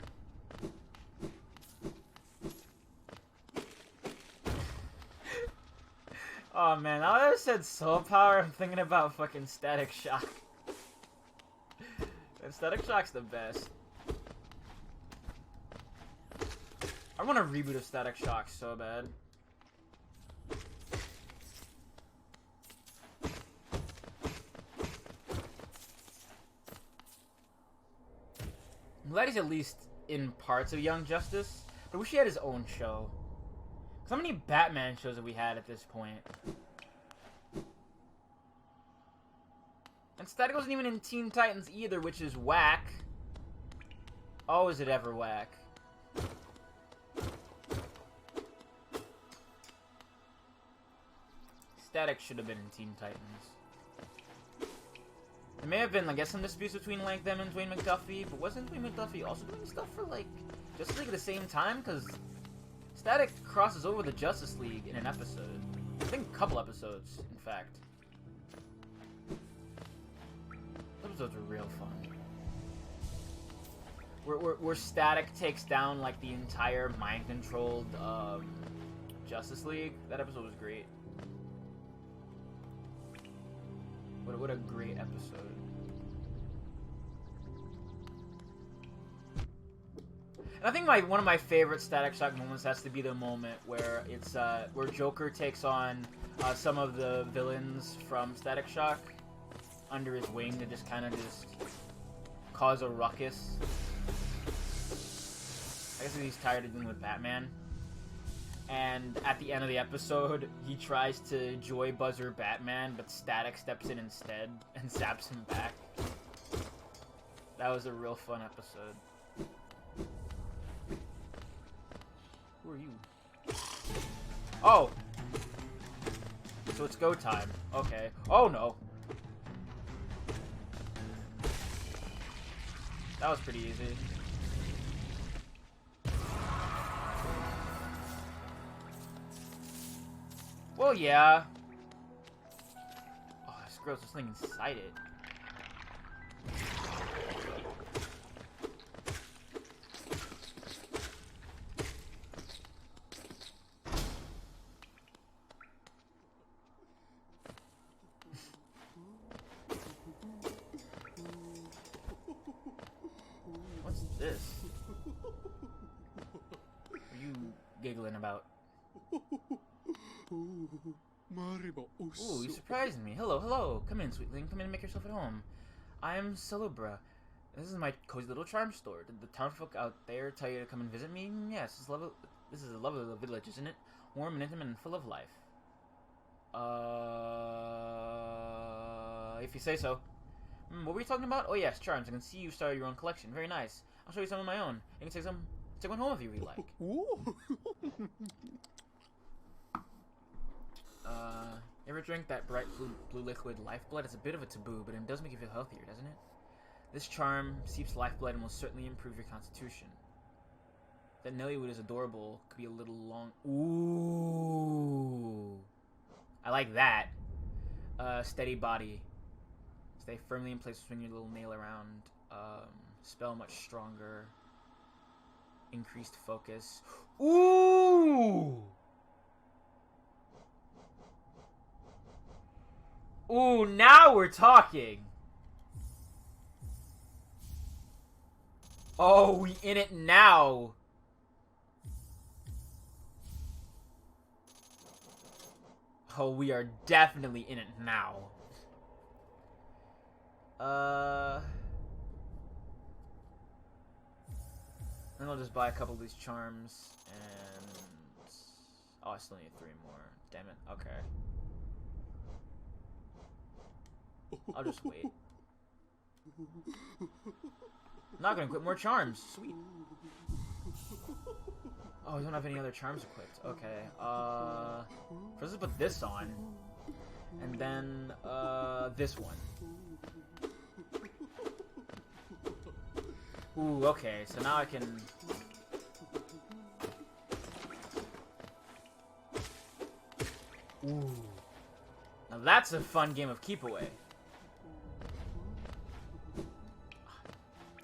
Oh man, now that I said soul power, I'm thinking about fucking Static Shock. Static Shock's the best. I want a reboot of Static Shock so bad. I'm glad he's at least in parts of Young Justice, but I wish he had his own show. How many Batman shows have we had at this point? And Static wasn't even in Teen Titans either, which is whack. Oh, is it ever whack? Static should have been in Teen Titans. There may have been, I guess, some disputes between, like, them and Dwayne McDuffie, but wasn't Dwayne McDuffie also doing stuff for, like, Justice League at the same time? Because Static crosses over the Justice League in an episode. I think a couple episodes, in fact. Those episodes were real fun. where Static takes down like the entire mind-controlled Justice League. That episode was great. What a great episode. And I think one of my favorite Static Shock moments has to be the moment where it's where Joker takes on some of the villains from Static Shock under his wing to just kind of cause a ruckus. I guess he's tired of dealing with Batman. And at the end of the episode, he tries to Joy Buzzer Batman, but Static steps in instead and zaps him back. That was a real fun episode. Who are you? Oh! So it's go time. Okay. Oh no! That was pretty easy. Well, yeah. Oh, it's gross. There's something inside it. What's this? What are you giggling about? Ooh, you surprised me. Hello, hello. Come in, sweetling. Come in and make yourself at home. I am Celebra. This is my cozy little charm store. Did the townfolk out there tell you to come and visit me? Yes, this is a lovely little village, isn't it? Warm and intimate and full of life. If you say so. What were you talking about? Oh yes, charms. I can see you started your own collection. Very nice. I'll show you some of my own. You can take one home if you really like. You ever drink that bright blue liquid Lifeblood? It's a bit of a taboo, but it does make you feel healthier, doesn't it? This charm seeps lifeblood and will certainly improve your constitution. That Nellywood is adorable. Could be a little long. Ooh. I like that. Steady body. Stay firmly in place, swing your little nail around. Spell much stronger. Increased focus. Ooh! Ooh, now we're talking! Oh, we in it now! Oh, we are definitely in it now. Then I'll just buy a couple of these charms, and... Oh, I still need 3 more. Damn it. Okay. I'll just wait. Not gonna equip more charms. Sweet. Oh, we don't have any other charms equipped. Okay. First, let's put this on. And then, this one. Ooh, okay. So now I can... Ooh. Now that's a fun game of keep away.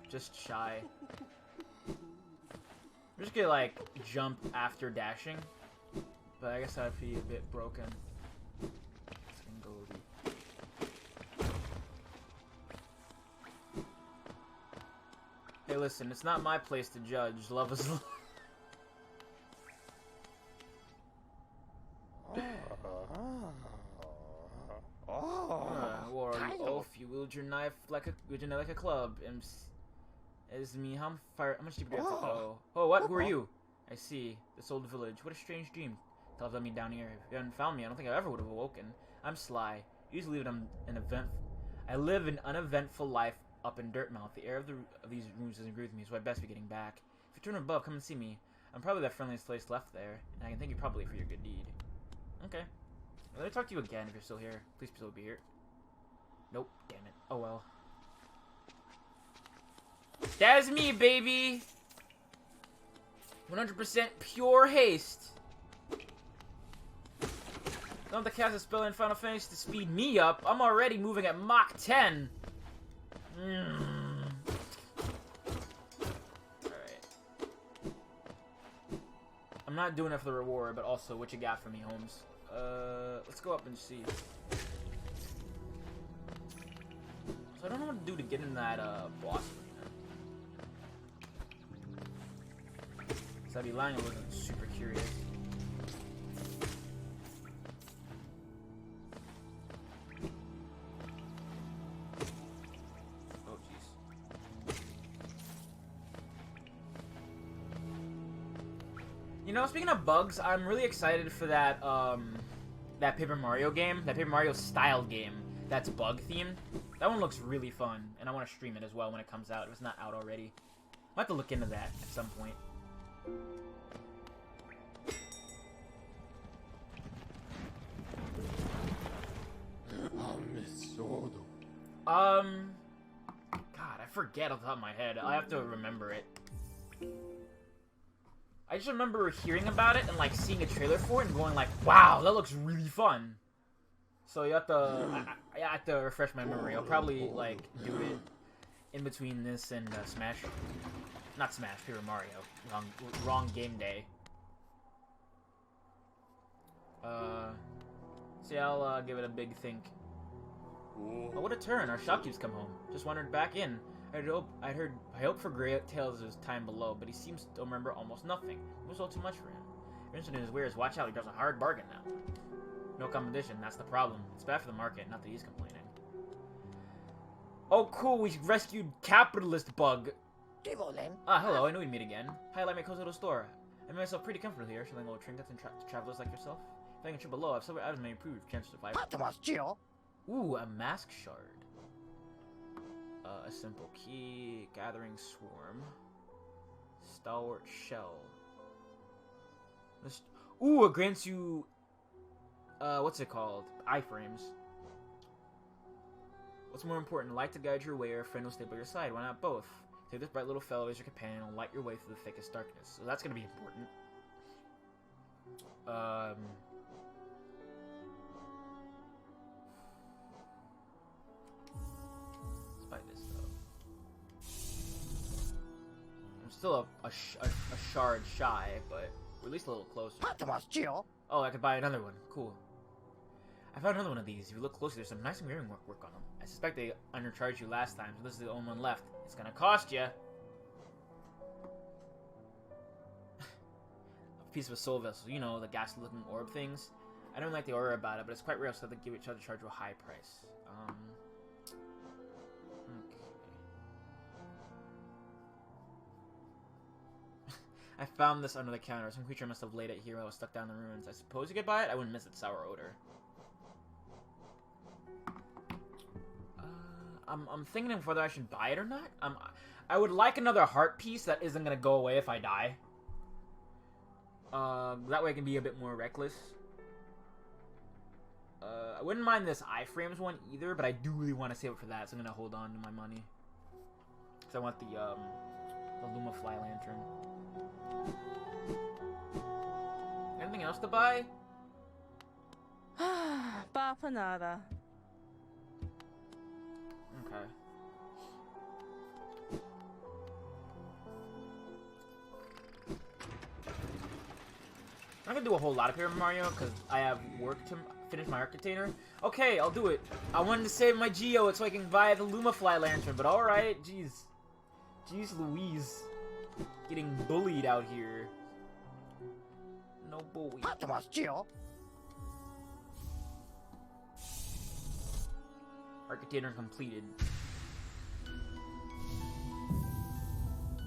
Just shy. I'm just gonna like jump after dashing, but I guess that'd be a bit broken. Hey, listen, it's not my place to judge. Love is love. Wolf, you wield your knife like a club, and is me. How much do you get? Oh, what? Who are you? I see. This old village. What a strange dream. Tells me down here. If you hadn't found me, I don't think I ever would have awoken. I'm Sly. Usually I live an uneventful life up in Dirtmouth. The air of these rooms doesn't agree with me, so I best be getting back. If you turn above, come and see me. I'm probably the friendliest place left there, and I can thank you probably for your good deed. Okay. Well, let me talk to you again if you're still here. Please still be here. Nope. Damn it. Oh well. That's me, baby! 100% pure haste. Don't have to cast a spell in Final Fantasy to speed me up. I'm already moving at Mach 10. not doing it for the reward, but also what you got for me, Holmes. Let's go up and see. So I don't know what to do to get in that boss arena. So I'd be lying, I wasn't super curious. Oh jeez. You know, speaking of bugs, I'm really excited for that that Paper Mario game, that Paper Mario style game that's bug themed. That one looks really fun, and I want to stream it as well when it comes out, if it's not out already. I'll have to look into that at some point. God, I forget off the top of my head. I have to remember it. I just remember hearing about it and, like, seeing a trailer for it and going like, wow, that looks really fun. So you have to, I have to refresh my memory. I'll probably, like, do it in between this and Smash. Not Smash, Paper Mario. Wrong game day. See, I'll give it a big think. Oh, what a turn! Our shopkeep's come home. Just wandered back in. I hope for great tales of his time below, but he seems to remember almost nothing. It was all too much for him. Your incident is weird. Watch out, he does a hard bargain now. No competition, that's the problem. It's bad for the market, not that he's complaining. Oh, cool, we rescued Capitalist Bug. Ah, hello, I knew we'd meet again. Hi, I like my cozy little store. I made myself pretty comfortable here, selling little trinkets and travelers like yourself. If I can trip below, I've several items may improve chances of survival. Ooh, a mask shard. A simple key, gathering swarm, stalwart shell. Ooh, it grants you, what's it called? Iframes. What's more important, light to guide your way or a friend will stay by your side? Why not both? Take this bright little fellow as your companion and light your way through the thickest darkness. So that's gonna be important. I'm still a shard shy, but we're at least a little closer. Oh, I could buy another one. Cool. I found another one of these. If you look closely, there's some nice engraving work on them. I suspect they undercharged you last time, so this is the only one left. It's gonna cost you. A piece of a soul vessel. You know, the ghastly-looking orb things. I don't like the aura about it, but it's quite rare, so they give each other charge you a high price. I found this under the counter. Some creature must have laid it here while I was stuck down in the ruins. I suppose you could buy it? I wouldn't miss its sour odor. I'm thinking whether I should buy it or not. I would like another heart piece that isn't gonna go away if I die. That way I can be a bit more reckless. I wouldn't mind this iframes one either, but I do really want to save it for that, so I'm gonna hold on to my money. Because I want the Lumafly lantern. Anything else to buy? Papa nada. Okay. I'm not gonna do a whole lot of Paper Mario because I have work to finish my art container. Okay, I'll do it. I wanted to save my Geo so I can buy the Lumafly lantern, but alright, jeez. Jeez Louise. Getting bullied out here. No bully. Art container completed.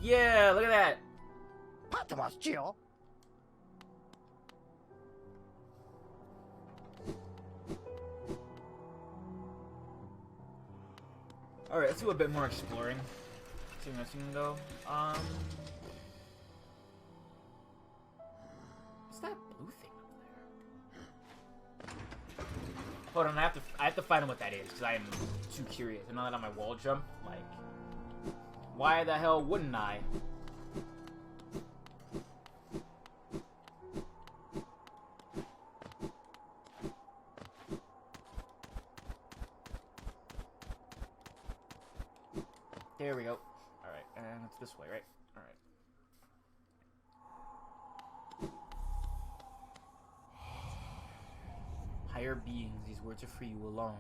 Yeah, look at that. Alright, let's do a bit more exploring. See where we can go. What's that blue thing up there? Hold on, I have to find out what that is, because I am too curious. And now that on my wall jump, like, why the hell wouldn't I? There we go. Alright, and it's this way, right? Alright. higher beings, these words are for you alone.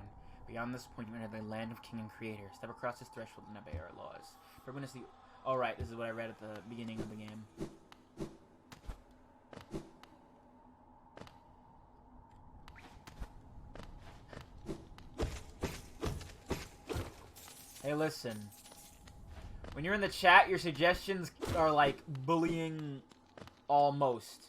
Beyond this point, you enter the land of King and Creator. Step across this threshold and obey our laws. For witness the... Oh, right, this is what I read at the beginning of the game. Hey, listen. When you're in the chat, your suggestions are like bullying almost.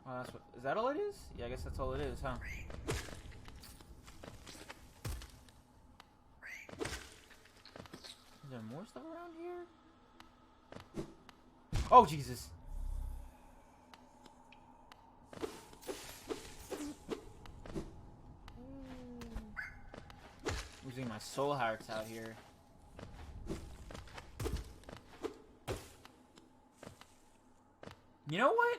Oh, that's what, is that all it is? Yeah, I guess that's all it is, huh? Is there more stuff around here? Oh, Jesus. Losing my soul hearts out here. You know what?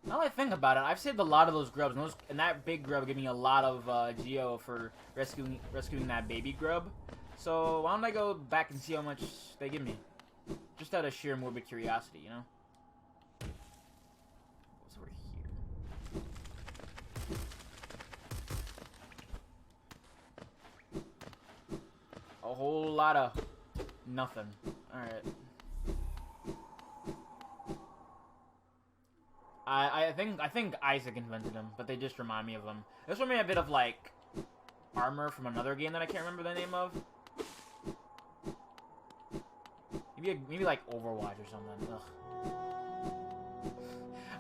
Now that I think about it, I've saved a lot of those grubs, and that big grub gave me a lot of geo for rescuing that baby grub. So why don't I go back and see how much they give me? Just out of sheer morbid curiosity, you know? What's over here? A whole lot of nothing. Alright. I think Isaac invented them, but they just remind me of them. This reminds me a bit of like armor from another game that I can't remember the name of. Maybe like Overwatch or something. Ugh.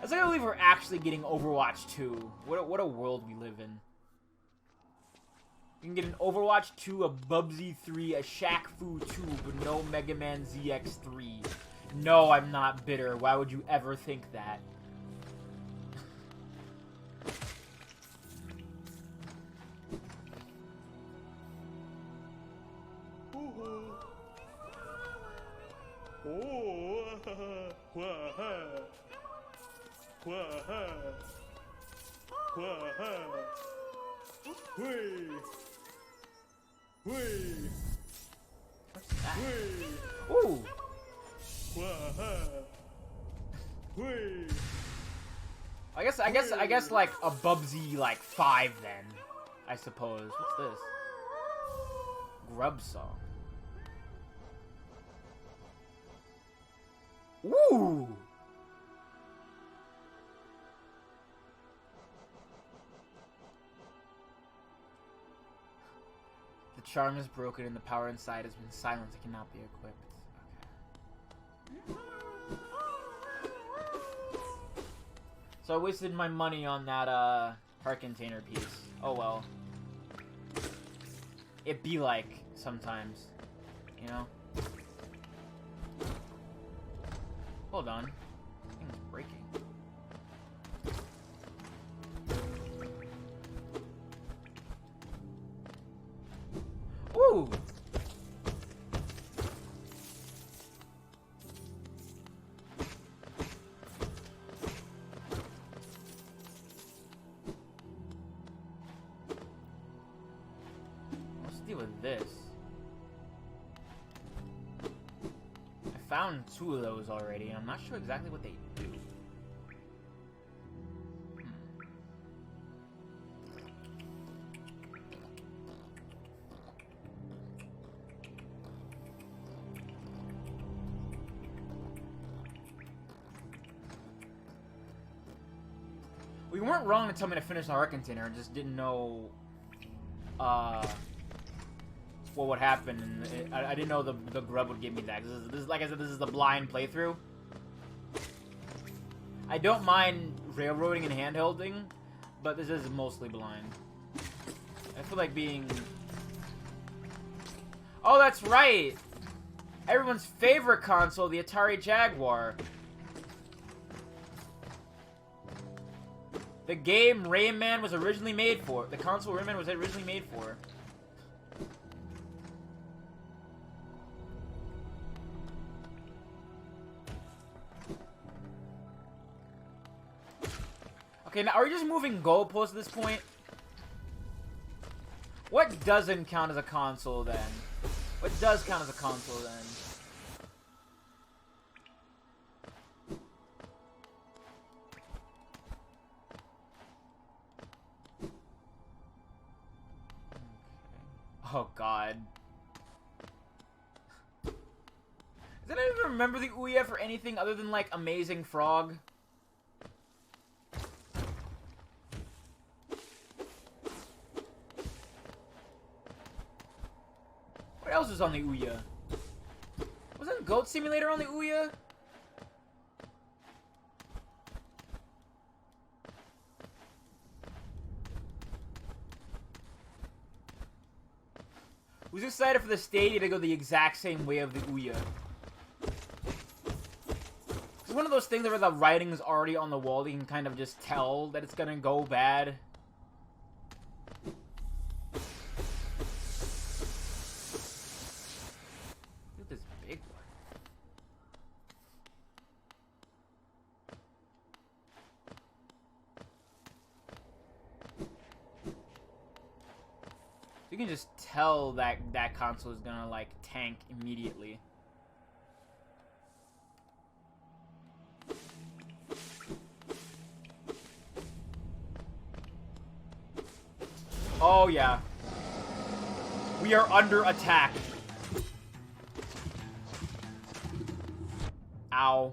I can't believe we're actually getting Overwatch 2. What a world we live in. You can get an Overwatch 2, a Bubsy 3, a Shaq Fu 2, but no Mega Man ZX3. No, I'm not bitter. Why would you ever think that? Ooh. I guess like a Bubsy like 5 then, I suppose. What's this? Grub song. Ooh. The charm is broken and the power inside has been silenced. It cannot be equipped. Okay. So I wasted my money on that heart container piece. Oh well. It be like sometimes, you know? Hold on. This thing's breaking. Ooh! Let's deal with this. I found 2 of those already, and I'm not sure exactly what they do. We weren't wrong to tell me to finish the heart container. I just didn't know what would happen, and I didn't know the grub would give me that. This is, like I said, this is the blind playthrough. I don't mind railroading and handholding, but this is mostly blind. I feel like being... Oh, that's right! Everyone's favorite console, the Atari Jaguar. The game Rayman was originally made for. The console Rayman was originally made for. Okay, now are we just moving goalposts at this point? What doesn't count as a console then? What does count as a console then? Oh god. Does anyone even remember the Ouya for anything other than like Amazing Frog? What else was on the Ouya? Wasn't Goat Simulator on the Ouya? Who's excited for the Stadia to go the exact same way of the Ouya? It's one of those things where the writing is already on the wall. You can kind of just tell that it's gonna go bad. Look at this big one. You can just tell that that console is gonna like tank immediately. Oh yeah. We are under attack. Ow.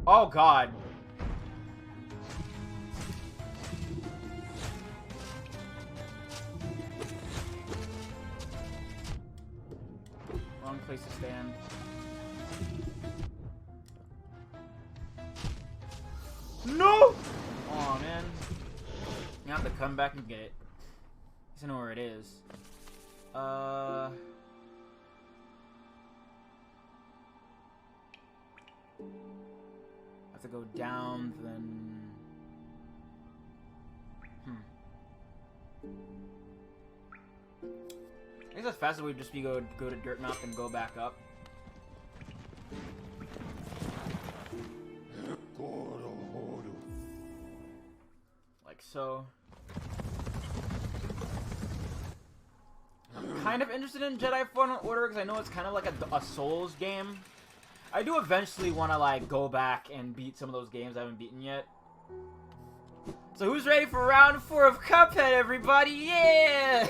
Oh god. Wrong place to stand. No! Oh man. You have to come back and get it. I know where it is. Have to go down, then. I guess the fastest way would just be go to Dirt Map and go back up. Like so. I'm kind of interested in Jedi Fallen Order because I know it's kind of like a Souls game. I do eventually want to like go back and beat some of those games I haven't beaten yet. So who's ready for round 4 of Cuphead, everybody? Yeah!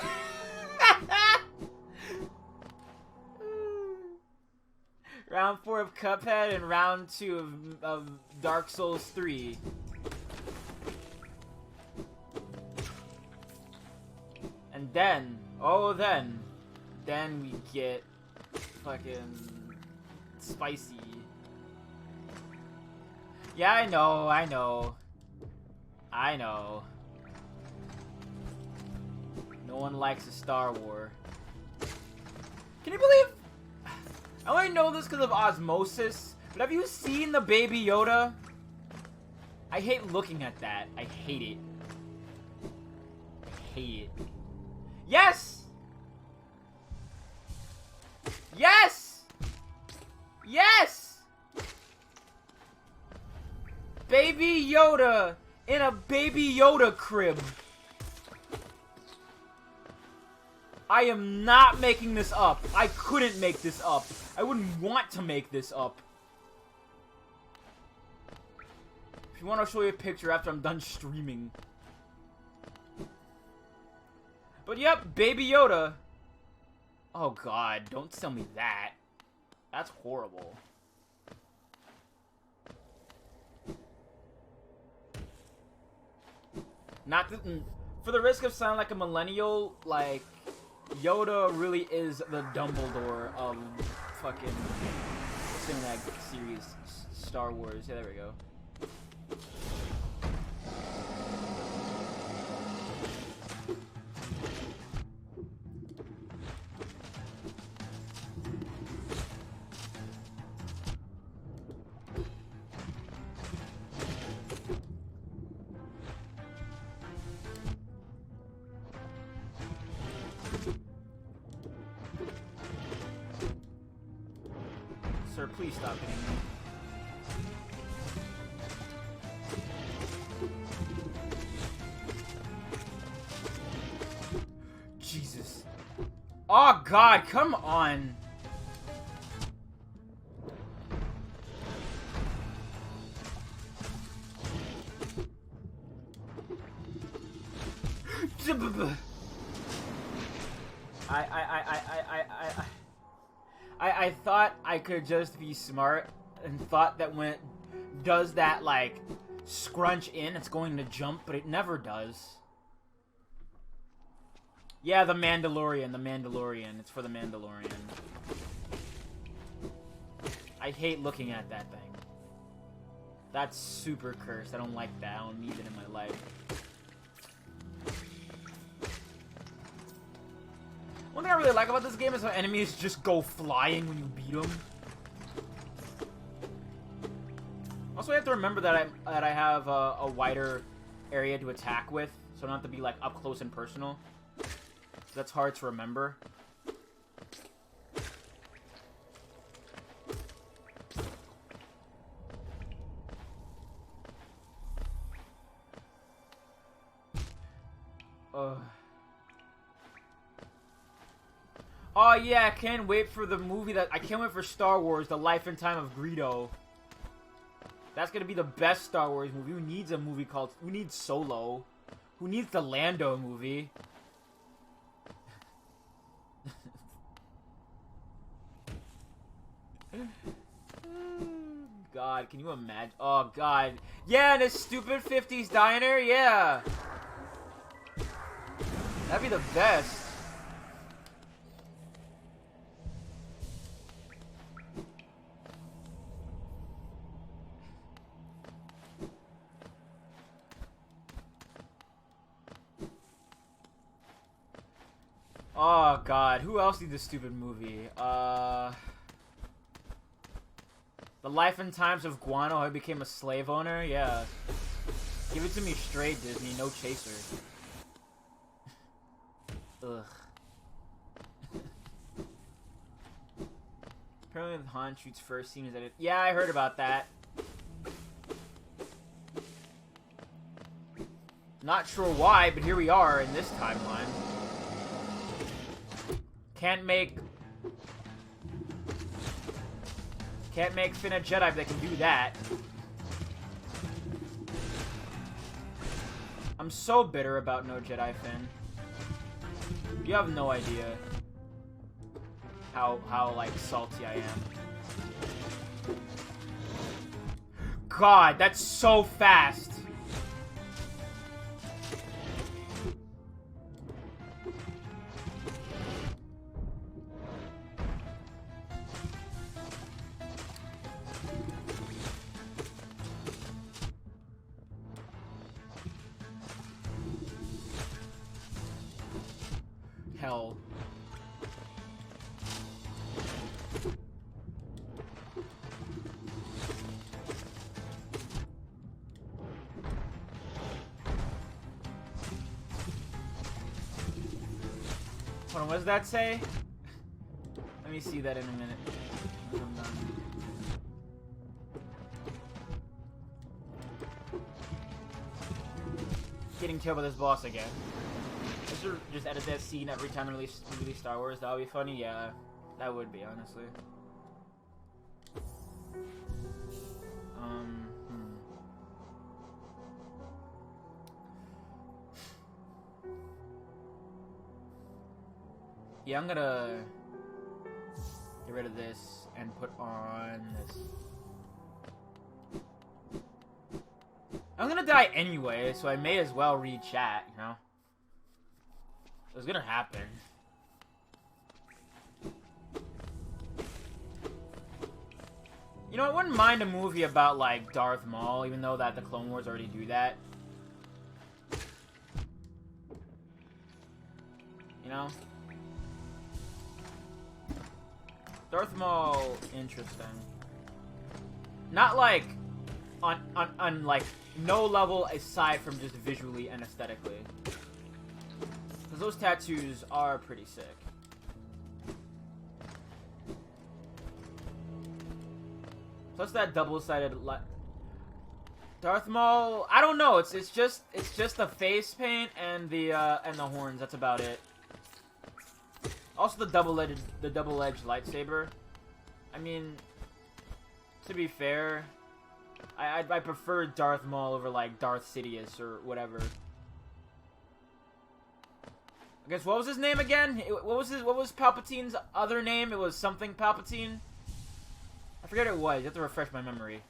Round 4 of Cuphead and round 2 of Dark Souls 3. And then, oh then we get fucking spicy. Yeah, I know. No one likes a Star War. Can you believe? I only know this because of osmosis, but have you seen the Baby Yoda? I hate looking at that. I hate it. I hate it. Yes! Yes! Yes! Baby Yoda in a Baby Yoda crib. I am not making this up. I couldn't make this up. I wouldn't want to make this up. If you want, I'll show you a picture after I'm done streaming. But yep, Baby Yoda. Oh god, don't tell me that. That's horrible. Not that, for the risk of sounding like a millennial, like, Yoda really is the Dumbledore of fucking what's the name of that series? Star Wars. Yeah, there we go. Sir, please stop hitting me. Jesus. Oh god, come on. I thought I could just be smart and thought that when it does that, like, scrunch in, it's going to jump, but it never does. Yeah, the Mandalorian. It's for the Mandalorian. I hate looking at that thing. That's super cursed. I don't like that. I don't need it in my life. One thing I really like about this game is how enemies just go flying when you beat them. Also, I have to remember that I have a wider area to attack with, so I don't have to be like up close and personal. So that's hard to remember. Oh yeah, I can't wait for the movie I can't wait for Star Wars: The Life and Time of Greedo. That's gonna be the best Star Wars movie. Who needs a movie called... Who needs Solo? Who needs the Lando movie? God, can you imagine? Oh god. Yeah, in a stupid 50s diner? Yeah. That'd be the best. Oh god, who else needs a stupid movie? The Life and Times of Guano, how he became a slave owner? Yeah. Give it to me straight, Disney, no chaser. Ugh. Apparently Han shoots first scene is edited. Yeah, I heard about that. Not sure why, but here we are in this timeline. Can't make Finn a Jedi that can do that. I'm so bitter about no Jedi Finn. You have no idea how like salty I am. God, that's so fast. Hell. Hold on, what does that say? Let me see that in a minute. I'm done. Getting killed by this boss again. I should just edit that scene every time I release Star Wars. That would be funny. Yeah, that would be, honestly. Yeah, I'm gonna get rid of this and put on this. I'm gonna die anyway, so I may as well read chat, you know? It's gonna happen. You know, I wouldn't mind a movie about, like, Darth Maul, even though that the Clone Wars already do that. You know? Darth Maul, interesting. Not, like, on like, no level aside from just visually and aesthetically. Because those tattoos are pretty sick. Plus that double-sided Darth Maul. I don't know. It's just the face paint and the horns. That's about it. Also the double-edged lightsaber. I mean, to be fair, I prefer Darth Maul over like Darth Sidious or whatever. I guess what was his name again? What was Palpatine's other name? It was something Palpatine. I forget what it was. You have to refresh my memory.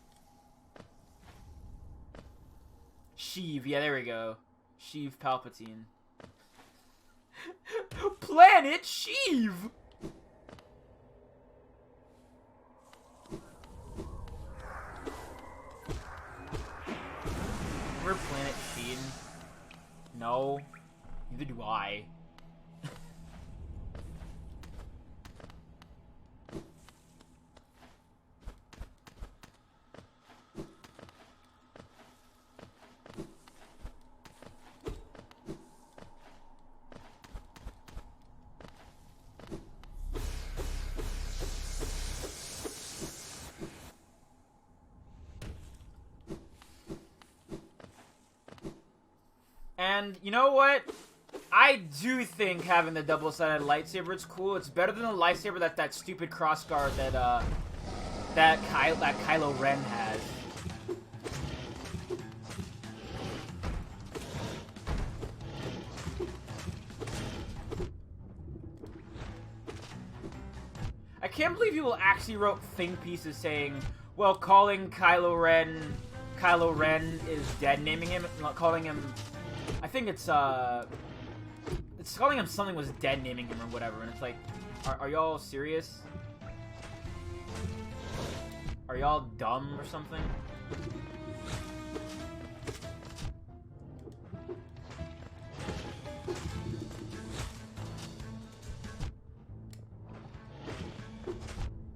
Sheev. Yeah, there we go. Sheev Palpatine. Planet Sheev. Remember Planet Sheen? No. Neither do I. And you know what? I do think having the double-sided lightsaber is cool. It's better than the lightsaber that stupid crossguard that Kylo Ren has. I can't believe people actually wrote think pieces saying, well, calling Kylo Ren is dead naming him, calling him, I think it's calling him something was dead naming him or whatever, and it's like, are y'all serious? Are y'all dumb or something?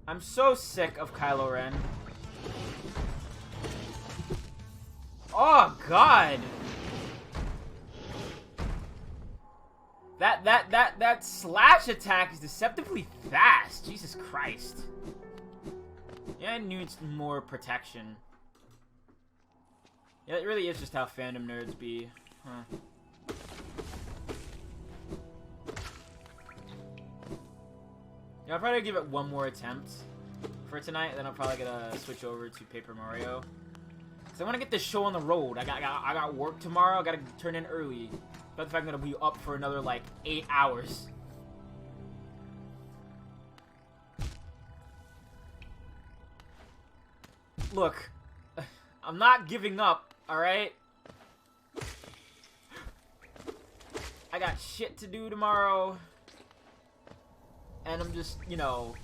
I'm so sick of Kylo Ren. Oh God! That slash attack is deceptively fast. Jesus Christ. Yeah, it needs more protection. Yeah, it really is just how fandom nerds be. Huh. Yeah, I'll probably give it one more attempt for tonight, then I'll probably gonna switch over to Paper Mario. Cause I want to get this show on the road. I got work tomorrow. I gotta turn in early. But the fact I'm gonna be up for another like 8 hours. Look, I'm not giving up. All right. I got shit to do tomorrow. And I'm just, you know,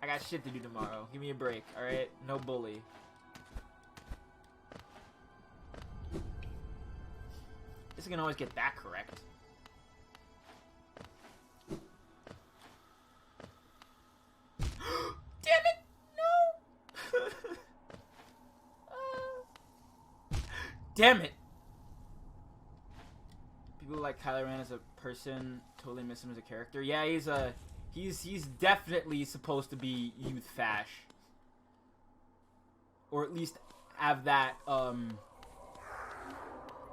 I got shit to do tomorrow. Give me a break, alright? No bully. This can always get that correct. Damn it! No! Damn it! People like Kylo Ren as a person totally miss him as a character. Yeah, he's definitely supposed to be youth fash. Or at least have that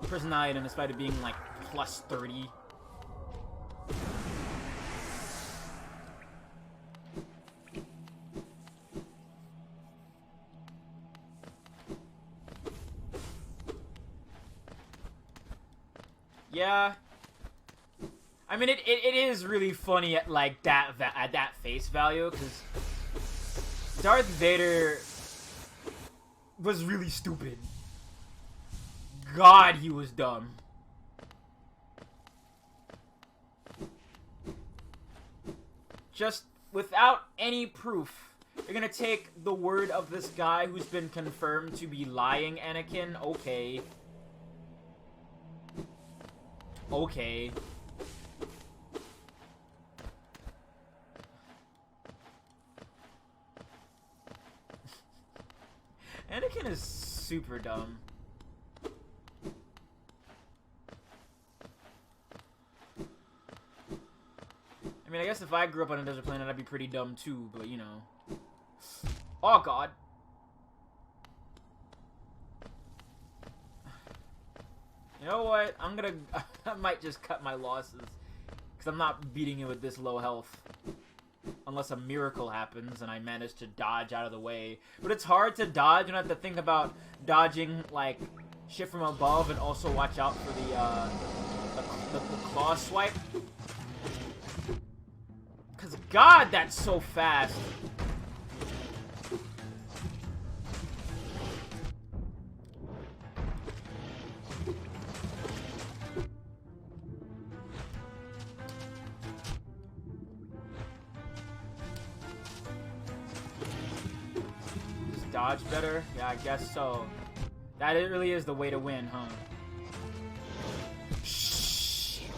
personality in despite it being like plus 30. Yeah. I mean, it is really funny at like that face value, because Darth Vader was really stupid. God, he was dumb. Just without any proof, you're gonna take the word of this guy who's been confirmed to be lying, Anakin? Okay. Okay. Anakin is super dumb. I mean, I guess if I grew up on a desert planet, I'd be pretty dumb too, but you know. Oh god. You know what? I'm gonna... I might just cut my losses. Because I'm not beating it with this low health. Unless a miracle happens and I manage to dodge out of the way. But it's hard to dodge and I have to think about dodging, like, shit from above and also watch out for the claw swipe. Because, God, that's so fast. Dodge better? Yeah, I guess so. That really is the way to win, huh? Shit.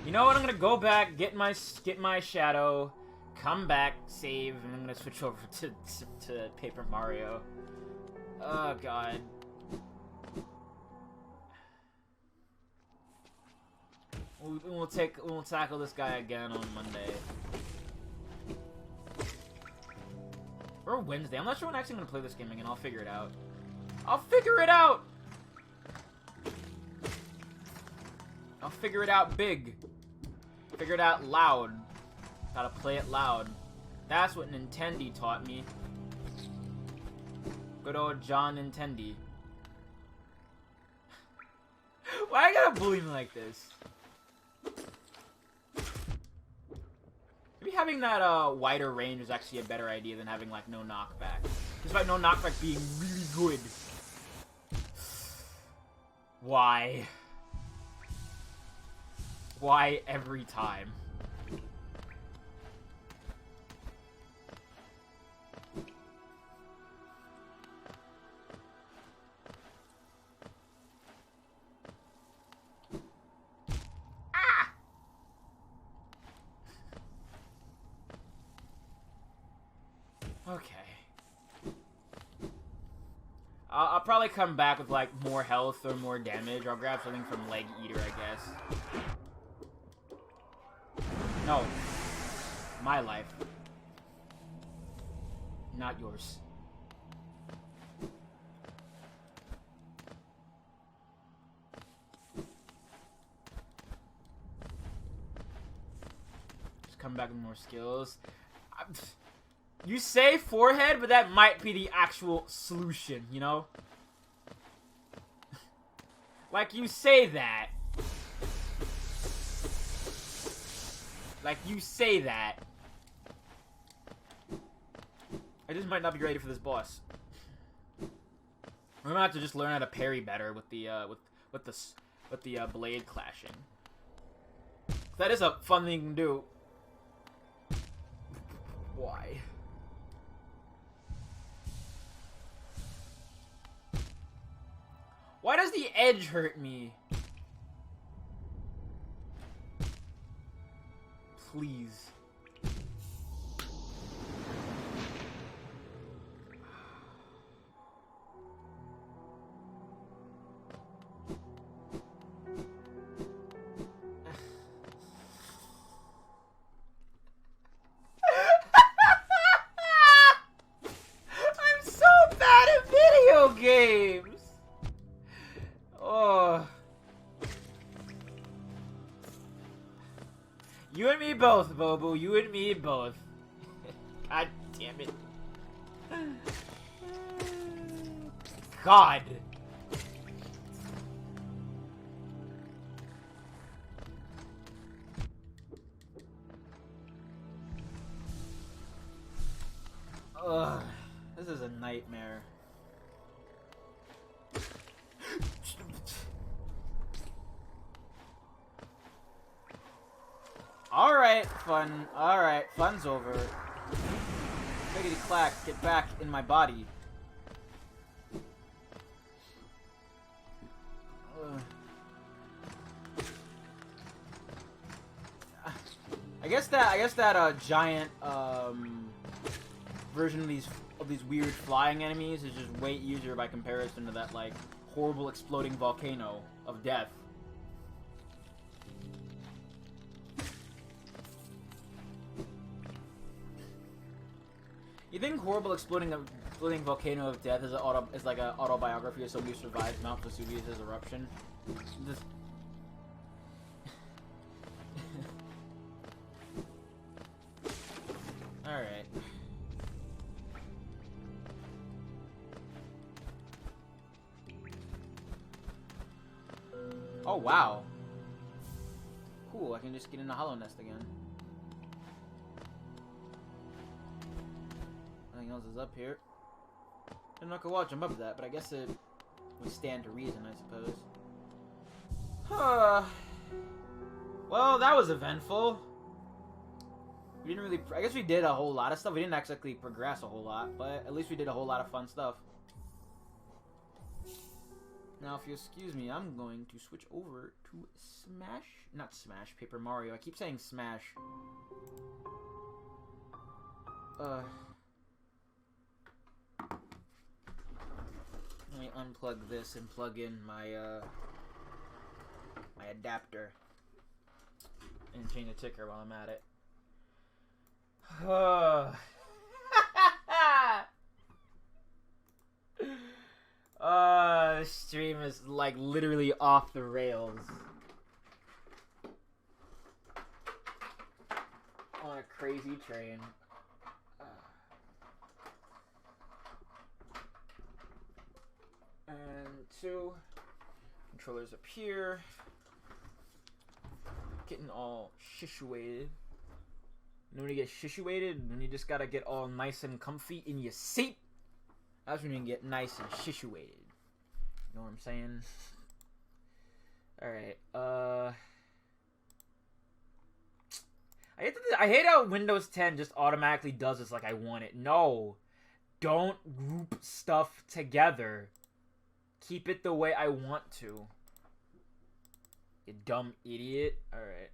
You know what? I'm gonna go back, get my shadow, come back, save, and I'm gonna switch over to Paper Mario. Oh god. We'll tackle this guy again on Monday. Or Wednesday. I'm not sure when I'm actually going to play this game again. I'll figure it out. I'll figure it out! I'll figure it out big. Figure it out loud. Gotta play it loud. That's what Nintendi taught me. Good old John Nintendi. Why I gotta bully me like this? Maybe having that wider range is actually a better idea than having like no knockback. Despite no knockback being really good. Why? Why every time? Okay. I'll probably come back with, like, more health or more damage. I'll grab something from Leg Eater, I guess. No. My life. Not yours. Just come back with more skills. You say forehead, but that might be the actual solution, you know? Like, you say that. Like, you say that. I just might not be ready for this boss. We're gonna have to just learn how to parry better with the, with the blade clashing. That is a fun thing to do. Why? Why does the edge hurt me? Please. I'm so bad at video games. Oh. You and me both, Bobu. You and me both. God damn it. God. Ugh. This is a nightmare. Alright, fun. Alright, fun's over. Clickety clack, get back in my body. I guess that giant version of these weird flying enemies is just way easier by comparison to that like horrible exploding volcano of death. You think Horrible Exploding Volcano of Death is like an autobiography of somebody who survived Mount Vesuvius' eruption? This... Alright. Oh, wow. Cool, I can just get in the Hollow Nest again. Nothing else is up here. I'm not gonna watch jump up to that, but I guess it would stand to reason, I suppose. Huh. Well, that was eventful. We didn't really... I guess we did a whole lot of stuff. We didn't actually progress a whole lot, but at least we did a whole lot of fun stuff. Now, if you excuse me, I'm going to switch over to Smash... Not Smash, Paper Mario. I keep saying Smash. Let me unplug this and plug in my, my adapter. And change the ticker while I'm at it. This stream is like literally off the rails. On a crazy train. And 2 controllers up here. Getting all situated. You know when you get situated? When you just gotta get all nice and comfy in your seat. That's when you can get nice and situated. You know what I'm saying? Alright, I hate how Windows 10 just automatically does this like I want it. No. Don't group stuff together. Keep it the way I want to. You dumb idiot. Alright.